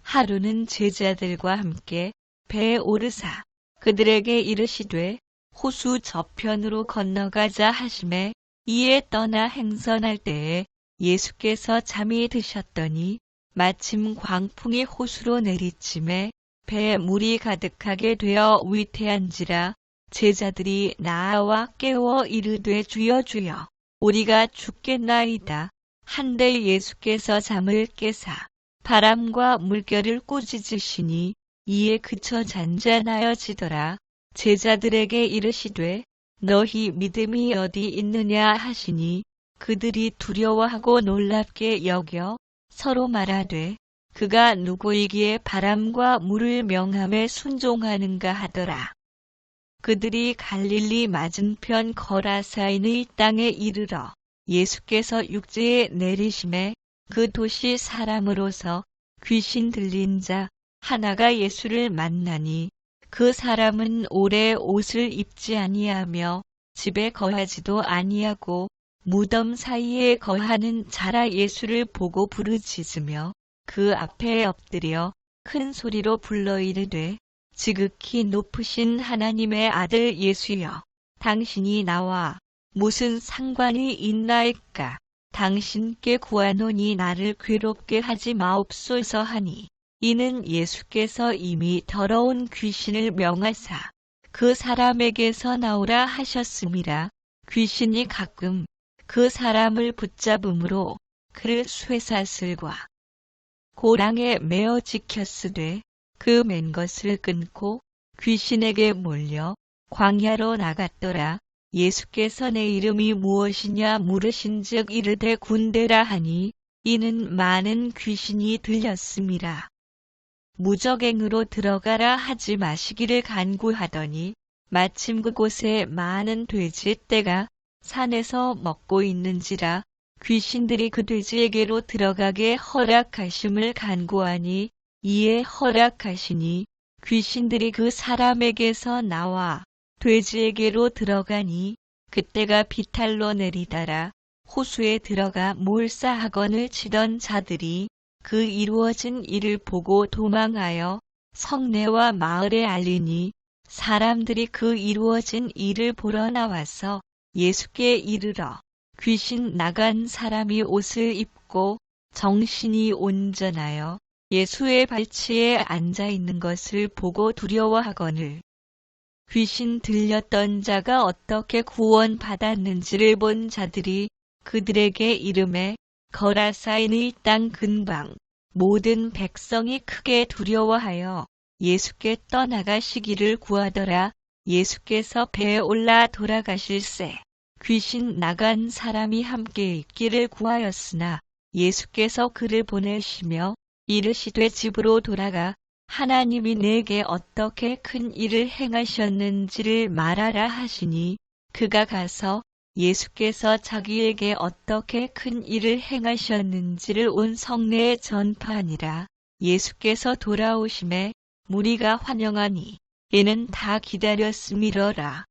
하루는 제자들과 함께 배에 오르사 그들에게 이르시되 호수 저편으로 건너가자 하시매 이에 떠나 행선할 때에 예수께서 잠이 드셨더니 마침 광풍이 호수로 내리침에 배에 물이 가득하게 되어 위태한지라. 제자들이 나와 깨워 이르되 주여 주여 우리가 죽겠나이다. 한데 예수께서 잠을 깨사 바람과 물결을 꾸짖으시니 이에 그쳐 잔잔하여지더라. 제자들에게 이르시되 너희 믿음이 어디 있느냐 하시니 그들이 두려워하고 놀랍게 여겨 서로 말하되 그가 누구이기에 바람과 물을 명함에 순종하는가 하더라. 그들이 갈릴리 맞은편 거라사인의 땅에 이르러 예수께서 육지에 내리심에 그 도시 사람으로서 귀신 들린 자 하나가 예수를 만나니 그 사람은 오래 옷을 입지 아니하며 집에 거하지도 아니하고 무덤 사이에 거하는 자라. 예수를 보고 부르짖으며 그 앞에 엎드려 큰 소리로 불러 이르되 지극히 높으신 하나님의 아들 예수여 당신이 나와 무슨 상관이 있나이까. 당신께 구하노니 나를 괴롭게 하지 마옵소서 하니 이는 예수께서 이미 더러운 귀신을 명하사 그 사람에게서 나오라 하셨음이라. 귀신이 가끔 그 사람을 붙잡음으로 그를 쇠사슬과 고랑에 매어 지켰으되 그 맨 것을 끊고 귀신에게 몰려 광야로 나갔더라. 예수께서 내 이름이 무엇이냐 물으신즉 이르되 군대라 하니 이는 많은 귀신이 들렸음이라. 무적행으로 들어가라 하지 마시기를 간구하더니 마침 그곳에 많은 돼지떼가 산에서 먹고 있는지라 귀신들이 그 돼지에게로 들어가게 허락하심을 간구하니 이에 허락하시니 귀신들이 그 사람에게서 나와 돼지에게로 들어가니 그때가 비탈로 내리다라. 호수에 들어가 몰사학원을 치던 자들이 그 이루어진 일을 보고 도망하여 성내와 마을에 알리니 사람들이 그 이루어진 일을 보러 나와서 예수께 이르러 귀신 나간 사람이 옷을 입고 정신이 온전하여 예수의 발치에 앉아 있는 것을 보고 두려워하거늘 귀신 들렸던 자가 어떻게 구원받았는지를 본 자들이 그들에게 이르매 거라사인의 땅 근방 모든 백성이 크게 두려워하여 예수께 떠나가시기를 구하더라. 예수께서 배에 올라 돌아가실새 귀신 나간 사람이 함께 있기를 구하였으나 예수께서 그를 보내시며 이르시되 집으로 돌아가 하나님이 내게 어떻게 큰 일을 행하셨는지를 말하라 하시니 그가 가서 예수께서 자기에게 어떻게 큰 일을 행하셨는지를 온 성내에 전파하니라. 예수께서 돌아오심에 무리가 환영하니 이는 다 기다렸음이러라.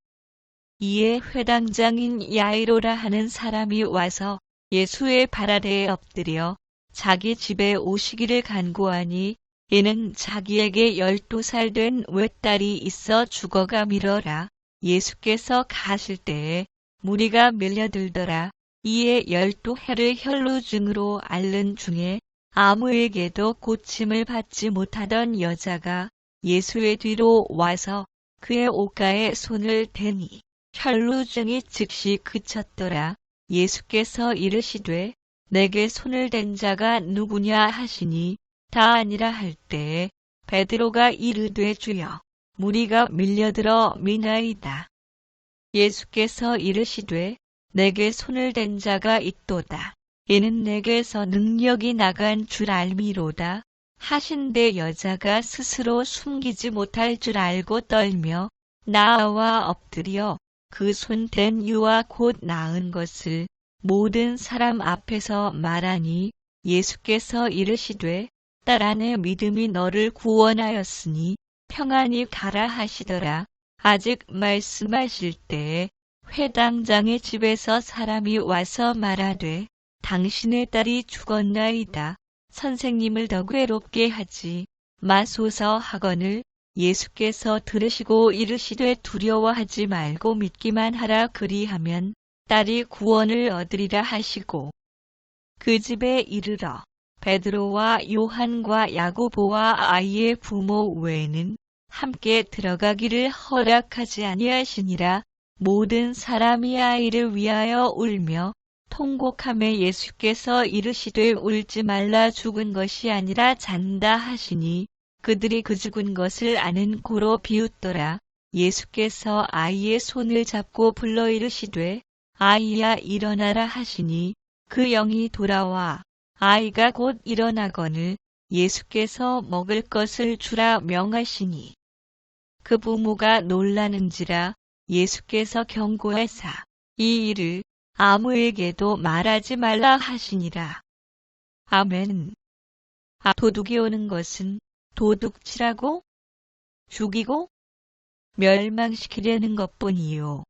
이에 회당장인 야이로라 하는 사람이 와서 예수의 발 아래에 엎드려 자기 집에 오시기를 간구하니 이는 자기에게 12살 된 외딸이 있어 죽어가미러라. 예수께서 가실 때에 무리가 밀려들더라. 이에 12해를 혈루증으로 앓는 중에 아무에게도 고침을 받지 못하던 여자가 예수의 뒤로 와서 그의 옷가에 손을 대니 혈루증이 즉시 그쳤더라. 예수께서 이르시되 내게 손을 댄 자가 누구냐 하시니 다 아니라 할 때에 베드로가 이르되 주여 무리가 밀려들어 미나이다. 예수께서 이르시되 내게 손을 댄 자가 있도다. 이는 내게서 능력이 나간 줄 알미로다. 하신대 여자가 스스로 숨기지 못할 줄 알고 떨며 나와 엎드려 그 손 댄 유와 곧 나은 것을 모든 사람 앞에서 말하니 예수께서 이르시되 딸아 내 믿음이 너를 구원하였으니 평안히 가라 하시더라. 아직 말씀하실 때에 회당장의 집에서 사람이 와서 말하되 당신의 딸이 죽었나이다. 선생님을 더 괴롭게 하지 마소서 하거늘 예수께서 들으시고 이르시되 두려워하지 말고 믿기만 하라. 그리하면 딸이 구원을 얻으리라 하시고 그 집에 이르러 베드로와 요한과 야고보와 아이의 부모 외에는 함께 들어가기를 허락하지 아니하시니라. 모든 사람이 아이를 위하여 울며 통곡하며 예수께서 이르시되 울지 말라 죽은 것이 아니라 잔다 하시니 그들이 그 죽은 것을 아는 고로 비웃더라. 예수께서 아이의 손을 잡고 불러 이르시되 아이야 일어나라 하시니 그 영이 돌아와 아이가 곧 일어나거늘 예수께서 먹을 것을 주라 명하시니 그 부모가 놀라는지라. 예수께서 경고하사 이 일을 아무에게도 말하지 말라 하시니라. 아멘. 도둑이 오는 것은 도둑질하고 죽이고 멸망시키려는 것뿐이요.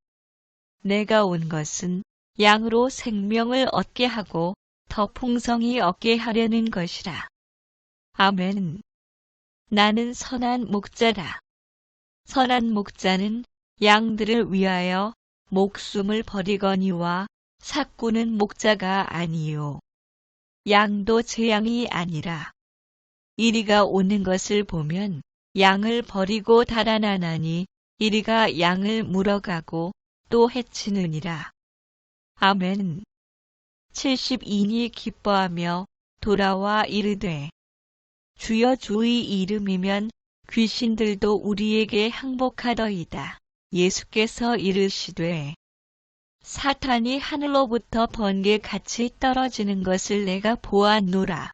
내가 온 것은 양으로 생명을 얻게 하고 더 풍성히 얻게 하려는 것이라. 아멘. 나는 선한 목자라. 선한 목자는 양들을 위하여 목숨을 버리거니와 삭구는 목자가 아니요. 양도 제 양이 아니라. 이리가 오는 것을 보면 양을 버리고 달아나나니 이리가 양을 물어가고 또 해치느니라. 아멘. 72인이 기뻐하며 돌아와 이르되 주여 주의 이름이면 귀신들도 우리에게 항복하더이다. 예수께서 이르시되 사탄이 하늘로부터 번개같이 떨어지는 것을 내가 보았노라.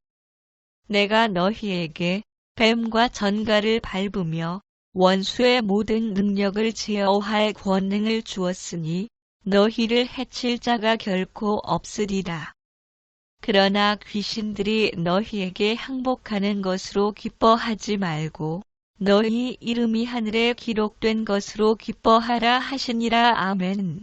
내가 너희에게 뱀과 전갈을 밟으며 원수의 모든 능력을 제어할 권능을 주었으니 너희를 해칠 자가 결코 없으리라. 그러나 귀신들이 너희에게 항복하는 것으로 기뻐하지 말고 너희 이름이 하늘에 기록된 것으로 기뻐하라 하시니라. 아멘.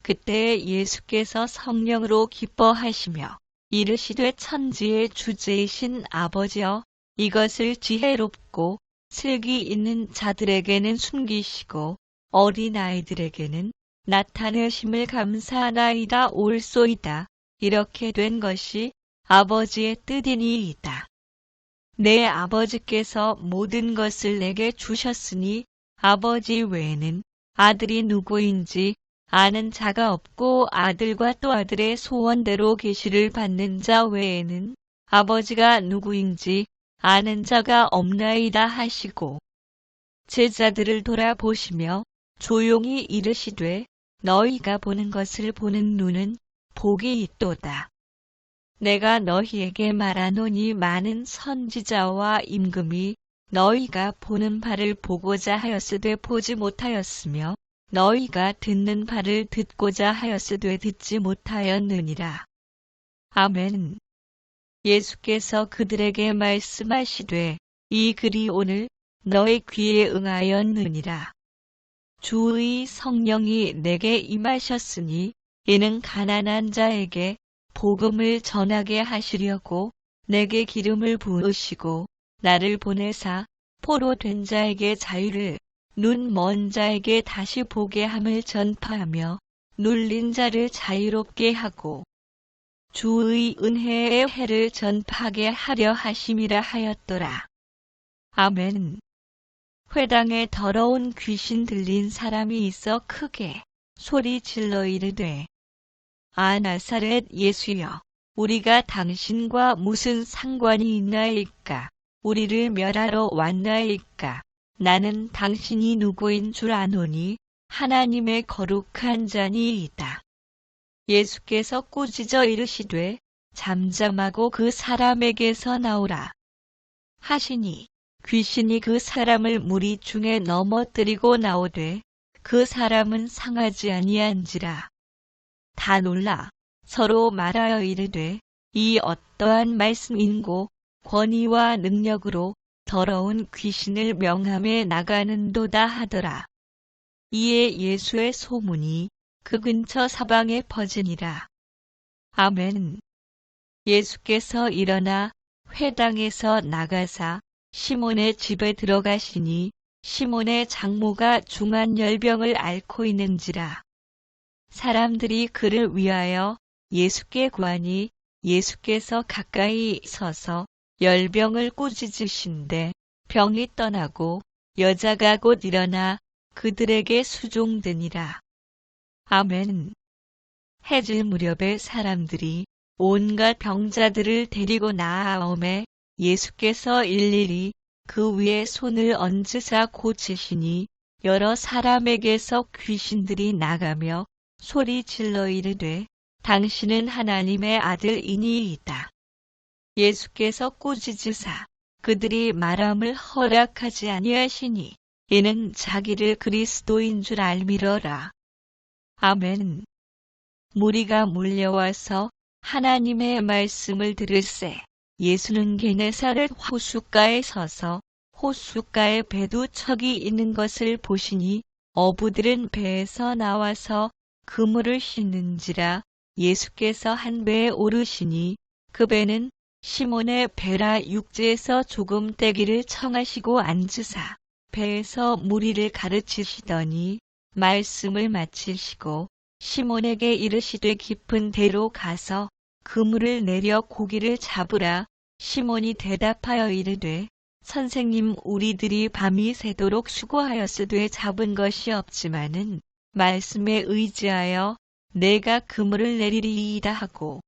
그때 예수께서 성령으로 기뻐하시며 이르시되 천지의 주제이신 아버지여 이것을 지혜롭고 슬기 있는 자들에게는 숨기시고 어린아이들에게는 나타내심을 감사하나이다. 옳소이다. 이렇게 된 것이 아버지의 뜻이니이다. 내 아버지께서 모든 것을 내게 주셨으니 아버지 외에는 아들이 누구인지 아는 자가 없고 아들과 또 아들의 소원대로 계시를 받는 자 외에는 아버지가 누구인지 아는 자가 없나이다 하시고 제자들을 돌아보시며 조용히 이르시되 너희가 보는 것을 보는 눈은 복이 있도다. 내가 너희에게 말하노니 많은 선지자와 임금이 너희가 보는 바를 보고자 하였으되 보지 못하였으며 너희가 듣는 바를 듣고자 하였으되 듣지 못하였느니라. 아멘. 예수께서 그들에게 말씀하시되 이 글이 오늘 너희 귀에 응하였느니라. 주의 성령이 내게 임하셨으니 이는 가난한 자에게 복음을 전하게 하시려고 내게 기름을 부으시고 나를 보내사 포로 된 자에게 자유를 눈 먼 자에게 다시 보게 함을 전파하며 눌린 자를 자유롭게 하고 주의 은혜의 해를 전파하게 하려 하심이라 하였더라. 아멘. 회당에 더러운 귀신 들린 사람이 있어 크게 소리 질러 이르되 아 나사렛 예수여 우리가 당신과 무슨 상관이 있나이까 우리를 멸하러 왔나이까 나는 당신이 누구인 줄 아노니 하나님의 거룩한 자니이다. 예수께서 꾸짖어 이르시되 잠잠하고 그 사람에게서 나오라 하시니 귀신이 그 사람을 무리 중에 넘어뜨리고 나오되 그 사람은 상하지 아니한지라. 다 놀라 서로 말하여 이르되 이 어떠한 말씀인고 권위와 능력으로 더러운 귀신을 명함에 나가는도다 하더라. 이에 예수의 소문이 그 근처 사방에 퍼지니라. 아멘. 예수께서 일어나 회당에서 나가사 시몬의 집에 들어가시니 시몬의 장모가 중한 열병을 앓고 있는지라. 사람들이 그를 위하여 예수께 구하니 예수께서 가까이 서서 열병을 꾸짖으신데 병이 떠나고 여자가 곧 일어나 그들에게 수종되니라. 아멘. 해질 무렵에 사람들이 온갖 병자들을 데리고 나아오매 예수께서 일일이 그 위에 손을 얹으사 고치시니 여러 사람에게서 귀신들이 나가며 소리 질러 이르되 당신은 하나님의 아들이니이다. 예수께서 꾸짖으사 그들이 말함을 허락하지 아니하시니 이는 자기를 그리스도인 줄 알미러라. 아멘. 무리가 몰려와서 하나님의 말씀을 들을새 예수는 게네사렛 호숫가에 서서 호숫가에 배 두 척이 있는 것을 보시니 어부들은 배에서 나와서 그물을 씻는지라. 예수께서 한 배에 오르시니 그 배는 시몬의 배라. 육지에서 조금 떼기를 청하시고 앉으사 배에서 무리를 가르치시더니 말씀을 마치시고 시몬에게 이르시되 깊은 데로 가서 그물을 내려 고기를 잡으라. 시몬이 대답하여 이르되 선생님, 우리들이 밤이 새도록 수고하였으되 잡은 것이 없지만은 말씀에 의지하여 내가 그물을 내리리이다 하고,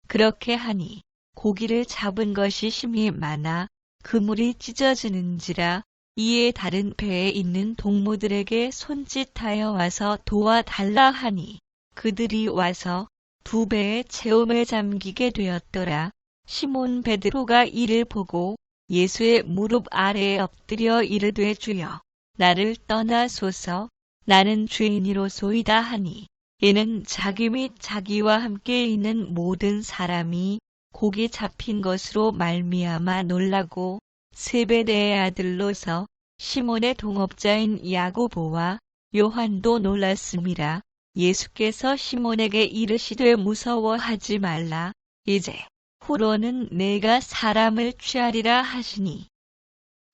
그렇게 하니 고기를 잡은 것이 심히 많아 그물이 찢어지는지라. 이에 다른 배에 있는 동무들에게 손짓하여 와서 도와달라 하니 그들이 와서 2배의 채움에 잠기게 되었더라. 시몬 베드로가 이를 보고 예수의 무릎 아래에 엎드려 이르되, 주여, 나를 떠나소서, 나는 죄인이로소이다 하니, 이는 자기 및 자기와 함께 있는 모든 사람이 고기 잡힌 것으로 말미암아 놀라고 세베대의 아들로서 시몬의 동업자인 야고보와 요한도 놀랐음이라. 예수께서 시몬에게 이르시되 무서워하지 말라. 이제 후로는 내가 사람을 취하리라 하시니,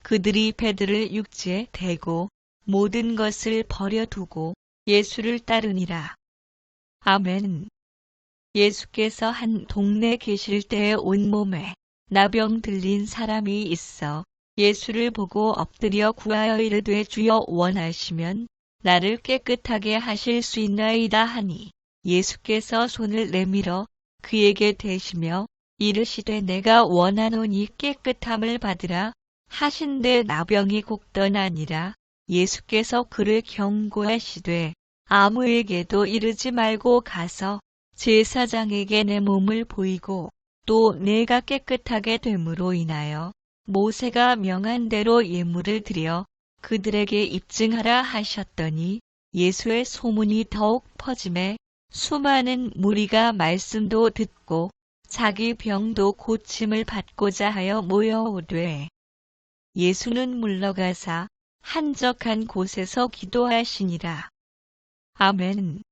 그들이 배들을 육지에 대고 모든 것을 버려두고 예수를 따르니라. 아멘. 예수께서 한 동네 계실 때에 온몸에 나병 들린 사람이 있어 예수를 보고 엎드려 구하여 이르되, 주여, 원하시면 나를 깨끗하게 하실 수 있나이다 하니, 예수께서 손을 내밀어 그에게 대시며 이르시되, 내가 원하노니 깨끗함을 받으라 하신대 나병이 곧 떠나니라. 예수께서 그를 경고하시되, 아무에게도 이르지 말고 가서 제사장에게 내 몸을 보이고 또 내가 깨끗하게 됨으로 인하여 모세가 명한 대로 예물을 드려 그들에게 입증하라 하셨더니, 예수의 소문이 더욱 퍼짐에 수많은 무리가 말씀도 듣고 자기 병도 고침을 받고자 하여 모여오되, 예수는 물러가사 한적한 곳에서 기도하시니라. 아멘.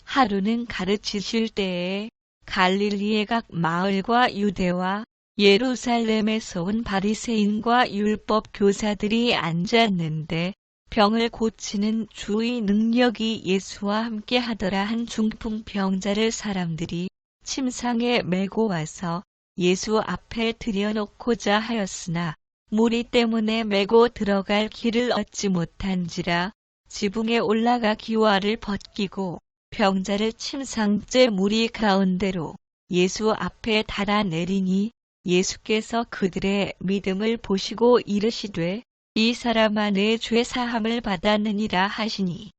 하루는 가르치실 때에 갈릴리의 각 마을과 유대와 예루살렘에서 온 바리새인과 율법 교사들이 앉았는데, 병을 고치는 주의 능력이 예수와 함께 하더라 한 중풍병자를 사람들이 침상에 메고 와서 예수 앞에 들여놓고자 하였으나 무리 때문에 메고 들어갈 길을 얻지 못한지라. 지붕에 올라가 기와를 벗기고 병자를 침상째 무리 가운데로 예수 앞에 달아내리니, 예수께서 그들의 믿음을 보시고 이르시되, 이 사람아, 내 죄 사함을 받았느니라 하시니,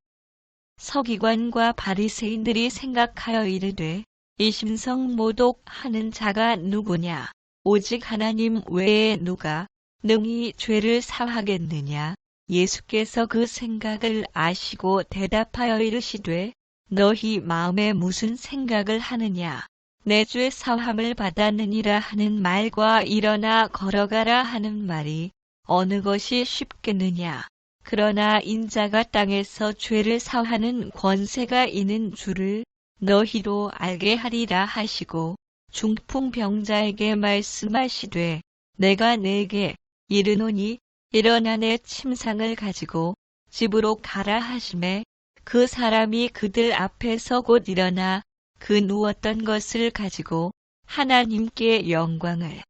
서기관과 바리새인들이 생각하여 이르되, 이 심성 모독하는 자가 누구냐? 오직 하나님 외에 누가 능히 죄를 사하겠느냐? 예수께서 그 생각을 아시고 대답하여 이르시되, 너희 마음에 무슨 생각을 하느냐? 내 죄 사함을 받았느니라 하는 말과 일어나 걸어가라 하는 말이 어느 것이 쉽겠느냐? 그러나 인자가 땅에서 죄를 사하는 권세가 있는 줄을 너희도 알게 하리라 하시고, 중풍병자에게 말씀하시되, 내가 네게 이르노니 일어나 내 침상을 가지고 집으로 가라 하시매, 그 사람이 그들 앞에서 곧 일어나 그 누웠던 것을 가지고 하나님께 영광을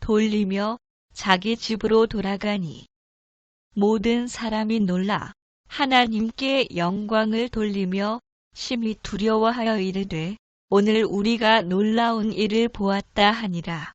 돌리며 자기 집으로 돌아가니, 모든 사람이 놀라 하나님께 영광을 돌리며 심히 두려워하여 이르되, 오늘 우리가 놀라운 일을 보았다 하니라.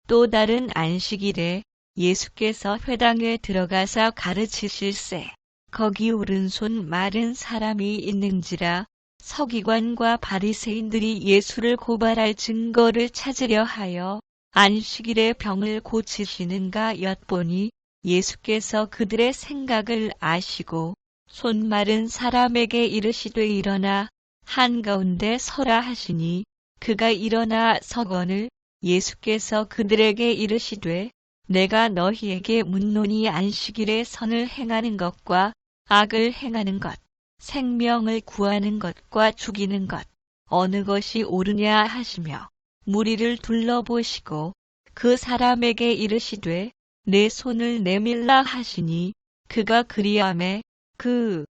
또 다른 안식일에 예수께서 회당에 들어가사 가르치실세, 거기 오른손 마른 사람이 있는지라. 서기관과 바리새인들이 예수를 고발할 증거를 찾으려 하여 안식일에 병을 고치시는가 엿보니, 예수께서 그들의 생각을 아시고 손 마른 사람에게 이르시되, 일어나 한가운데 서라 하시니, 그가 일어나 서거늘 예수께서 그들에게 이르시되, 내가 너희에게 묻노니 안식일에 선을 행하는 것과 악을 행하는 것, 생명을 구하는 것과 죽이는 것, 어느 것이 옳으냐 하시며, 무리를 둘러보시고 그 사람에게 이르시되, 내 손을 내밀라 하시니, 그가 그리하매 그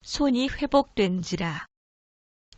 손이 회복된지라.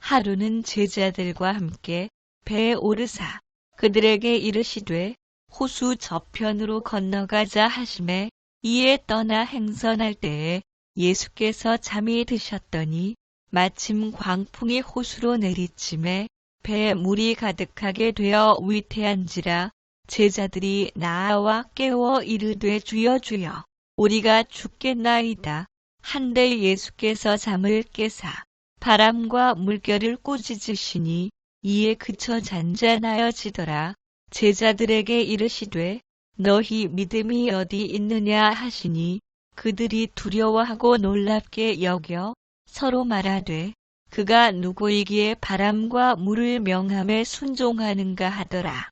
하루는 제자들과 함께 배에 오르사 그들에게 이르시되, 호수 저편으로 건너가자 하심에 이에 떠나 행선할 때에 예수께서 잠이 드셨더니 마침 광풍이 호수로 내리침에 배에 물이 가득하게 되어 위태한지라 제자들이 나와 깨워 이르되 주여 주여 우리가 죽겠나이다. 한데 예수께서 잠을 깨사 바람과 물결을 꾸짖으시니 이에 그쳐 잔잔하여지더라. 제자들에게 이르시되 너희 믿음이 어디 있느냐 하시니 그들이 두려워하고 놀랍게 여겨 서로 말하되 그가 누구이기에 바람과 물을 명함에 순종하는가 하더라.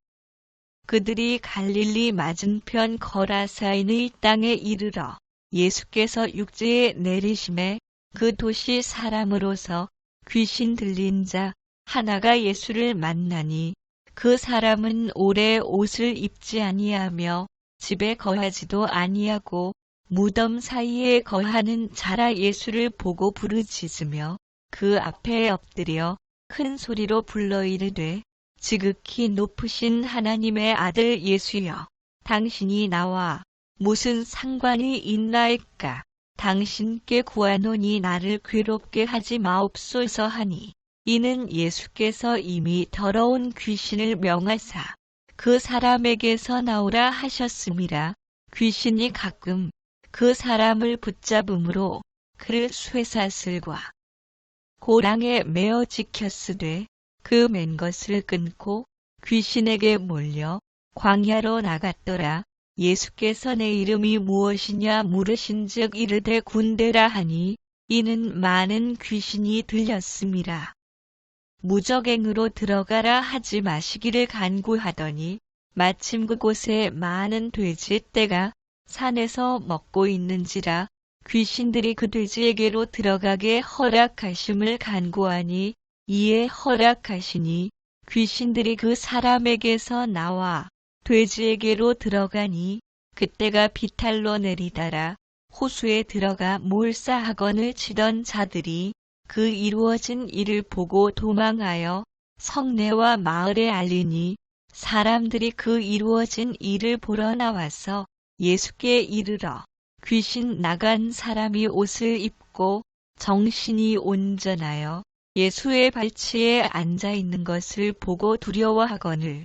그들이 갈릴리 맞은편 거라사인의 땅에 이르러 예수께서 육지에 내리심에 그 도시 사람으로서 귀신 들린 자 하나가 예수를 만나니 그 사람은 오래 옷을 입지 아니하며 집에 거하지도 아니하고 무덤 사이에 거하는 자라 예수를 보고 부르짖으며 그 앞에 엎드려 큰 소리로 불러 이르되 지극히 높으신 하나님의 아들 예수여 당신이 나와 무슨 상관이 있나이까. 당신께 구하노니 나를 괴롭게 하지 마옵소서 하니 이는 예수께서 이미 더러운 귀신을 명하사 그 사람에게서 나오라 하셨음이라. 귀신이 가끔 그 사람을 붙잡음으로 그를 쇠사슬과 고랑에 매어 지켰으되 그 맨 것을 끊고 귀신에게 몰려 광야로 나갔더라. 예수께서 내 이름이 무엇이냐 물으신즉 이르되 군대라 하니 이는 많은 귀신이 들렸음이라. 무적행으로 들어가라 하지 마시기를 간구하더니 마침 그곳에 많은 돼지떼가 산에서 먹고 있는지라 귀신들이 그 돼지에게로 들어가게 허락하심을 간구하니 이에 허락하시니 귀신들이 그 사람에게서 나와 돼지에게로 들어가니 그때가 비탈로 내리다라 호수에 들어가 몰사학원을 치던 자들이 그 이루어진 일을 보고 도망하여 성내와 마을에 알리니 사람들이 그 이루어진 일을 보러 나와서 예수께 이르러 귀신 나간 사람이 옷을 입고 정신이 온전하여 예수의 발치에 앉아 있는 것을 보고 두려워하거늘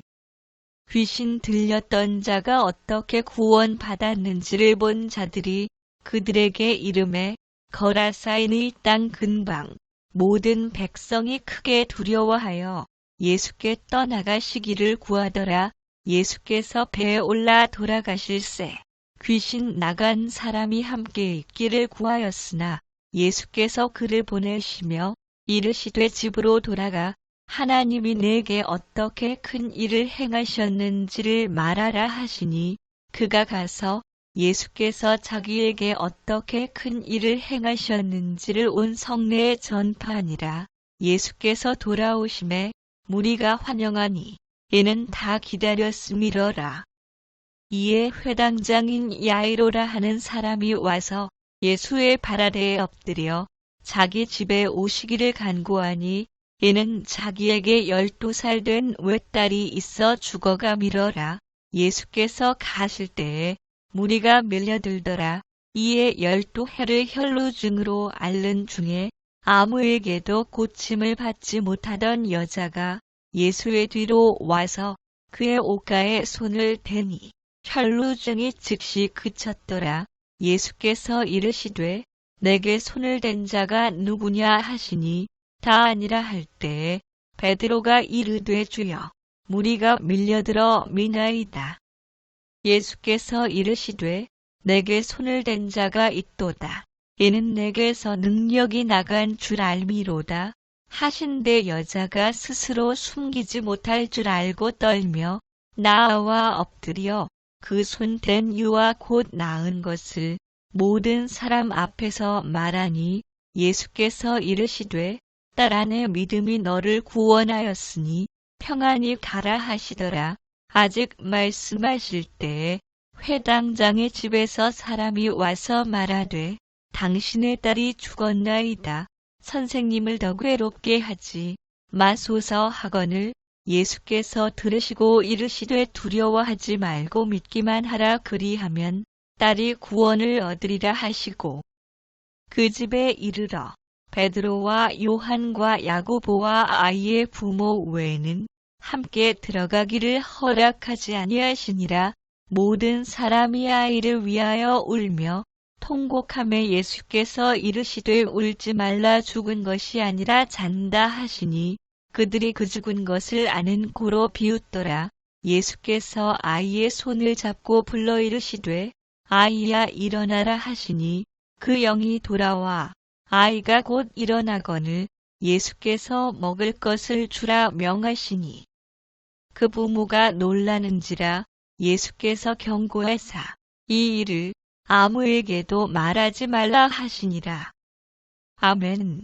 귀신 들렸던 자가 어떻게 구원받았는지를 본 자들이 그들에게 이르매 거라사인의 땅 근방 모든 백성이 크게 두려워하여 예수께 떠나가시기를 구하더라. 예수께서 배에 올라 돌아가실새 귀신 나간 사람이 함께 있기를 구하였으나 예수께서 그를 보내시며 이르시되 집으로 돌아가 하나님이 내게 어떻게 큰 일을 행하셨는지를 말하라 하시니 그가 가서 예수께서 자기에게 어떻게 큰 일을 행하셨는지를 온 성내에 전파하니라. 예수께서 돌아오심에 무리가 환영하니 이는 다 기다렸음이러라. 이에 회당장인 야이로라 하는 사람이 와서 예수의 발 아래에 엎드려 자기 집에 오시기를 간구하니 이는 자기에게 12살 된 외딸이 있어 죽어가미러라. 예수께서 가실 때에 무리가 밀려들더라. 이에 12해를 혈루증으로 앓는 중에 아무에게도 고침을 받지 못하던 여자가 예수의 뒤로 와서 그의 옷가에 손을 대니 혈루증이 즉시 그쳤더라. 예수께서 이르시되 내게 손을 댄 자가 누구냐 하시니 다 아니라 할 때에 베드로가 이르되 주여 무리가 밀려들어 미나이다. 예수께서 이르시되 내게 손을 댄 자가 있도다. 이는 내게서 능력이 나간 줄 알미로다. 하신대 여자가 스스로 숨기지 못할 줄 알고 떨며 나와 엎드려 그 손 댄 유와 곧 나은 것을 모든 사람 앞에서 말하니 예수께서 이르시되 딸아 내 믿음이 너를 구원하였으니 평안히 가라 하시더라. 아직 말씀하실 때에 회당장의 집에서 사람이 와서 말하되 당신의 딸이 죽었나이다. 선생님을 더 괴롭게 하지 마소서 하거늘 예수께서 들으시고 이르시되 두려워하지 말고 믿기만 하라 그리하면 딸이 구원을 얻으리라 하시고 그 집에 이르러 베드로와 요한과 야고보와 아이의 부모 외에는 함께 들어가기를 허락하지 아니하시니라. 모든 사람이 아이를 위하여 울며 통곡하며 예수께서 이르시되 울지 말라 죽은 것이 아니라 잔다 하시니 그들이 그 죽은 것을 아는 고로 비웃더라. 예수께서 아이의 손을 잡고 불러 이르시되 아이야 일어나라 하시니 그 영이 돌아와 아이가 곧 일어나거늘 예수께서 먹을 것을 주라 명하시니 그 부모가 놀라는지라. 예수께서 경고하사 이 일을 아무에게도 말하지 말라 하시니라. 아멘.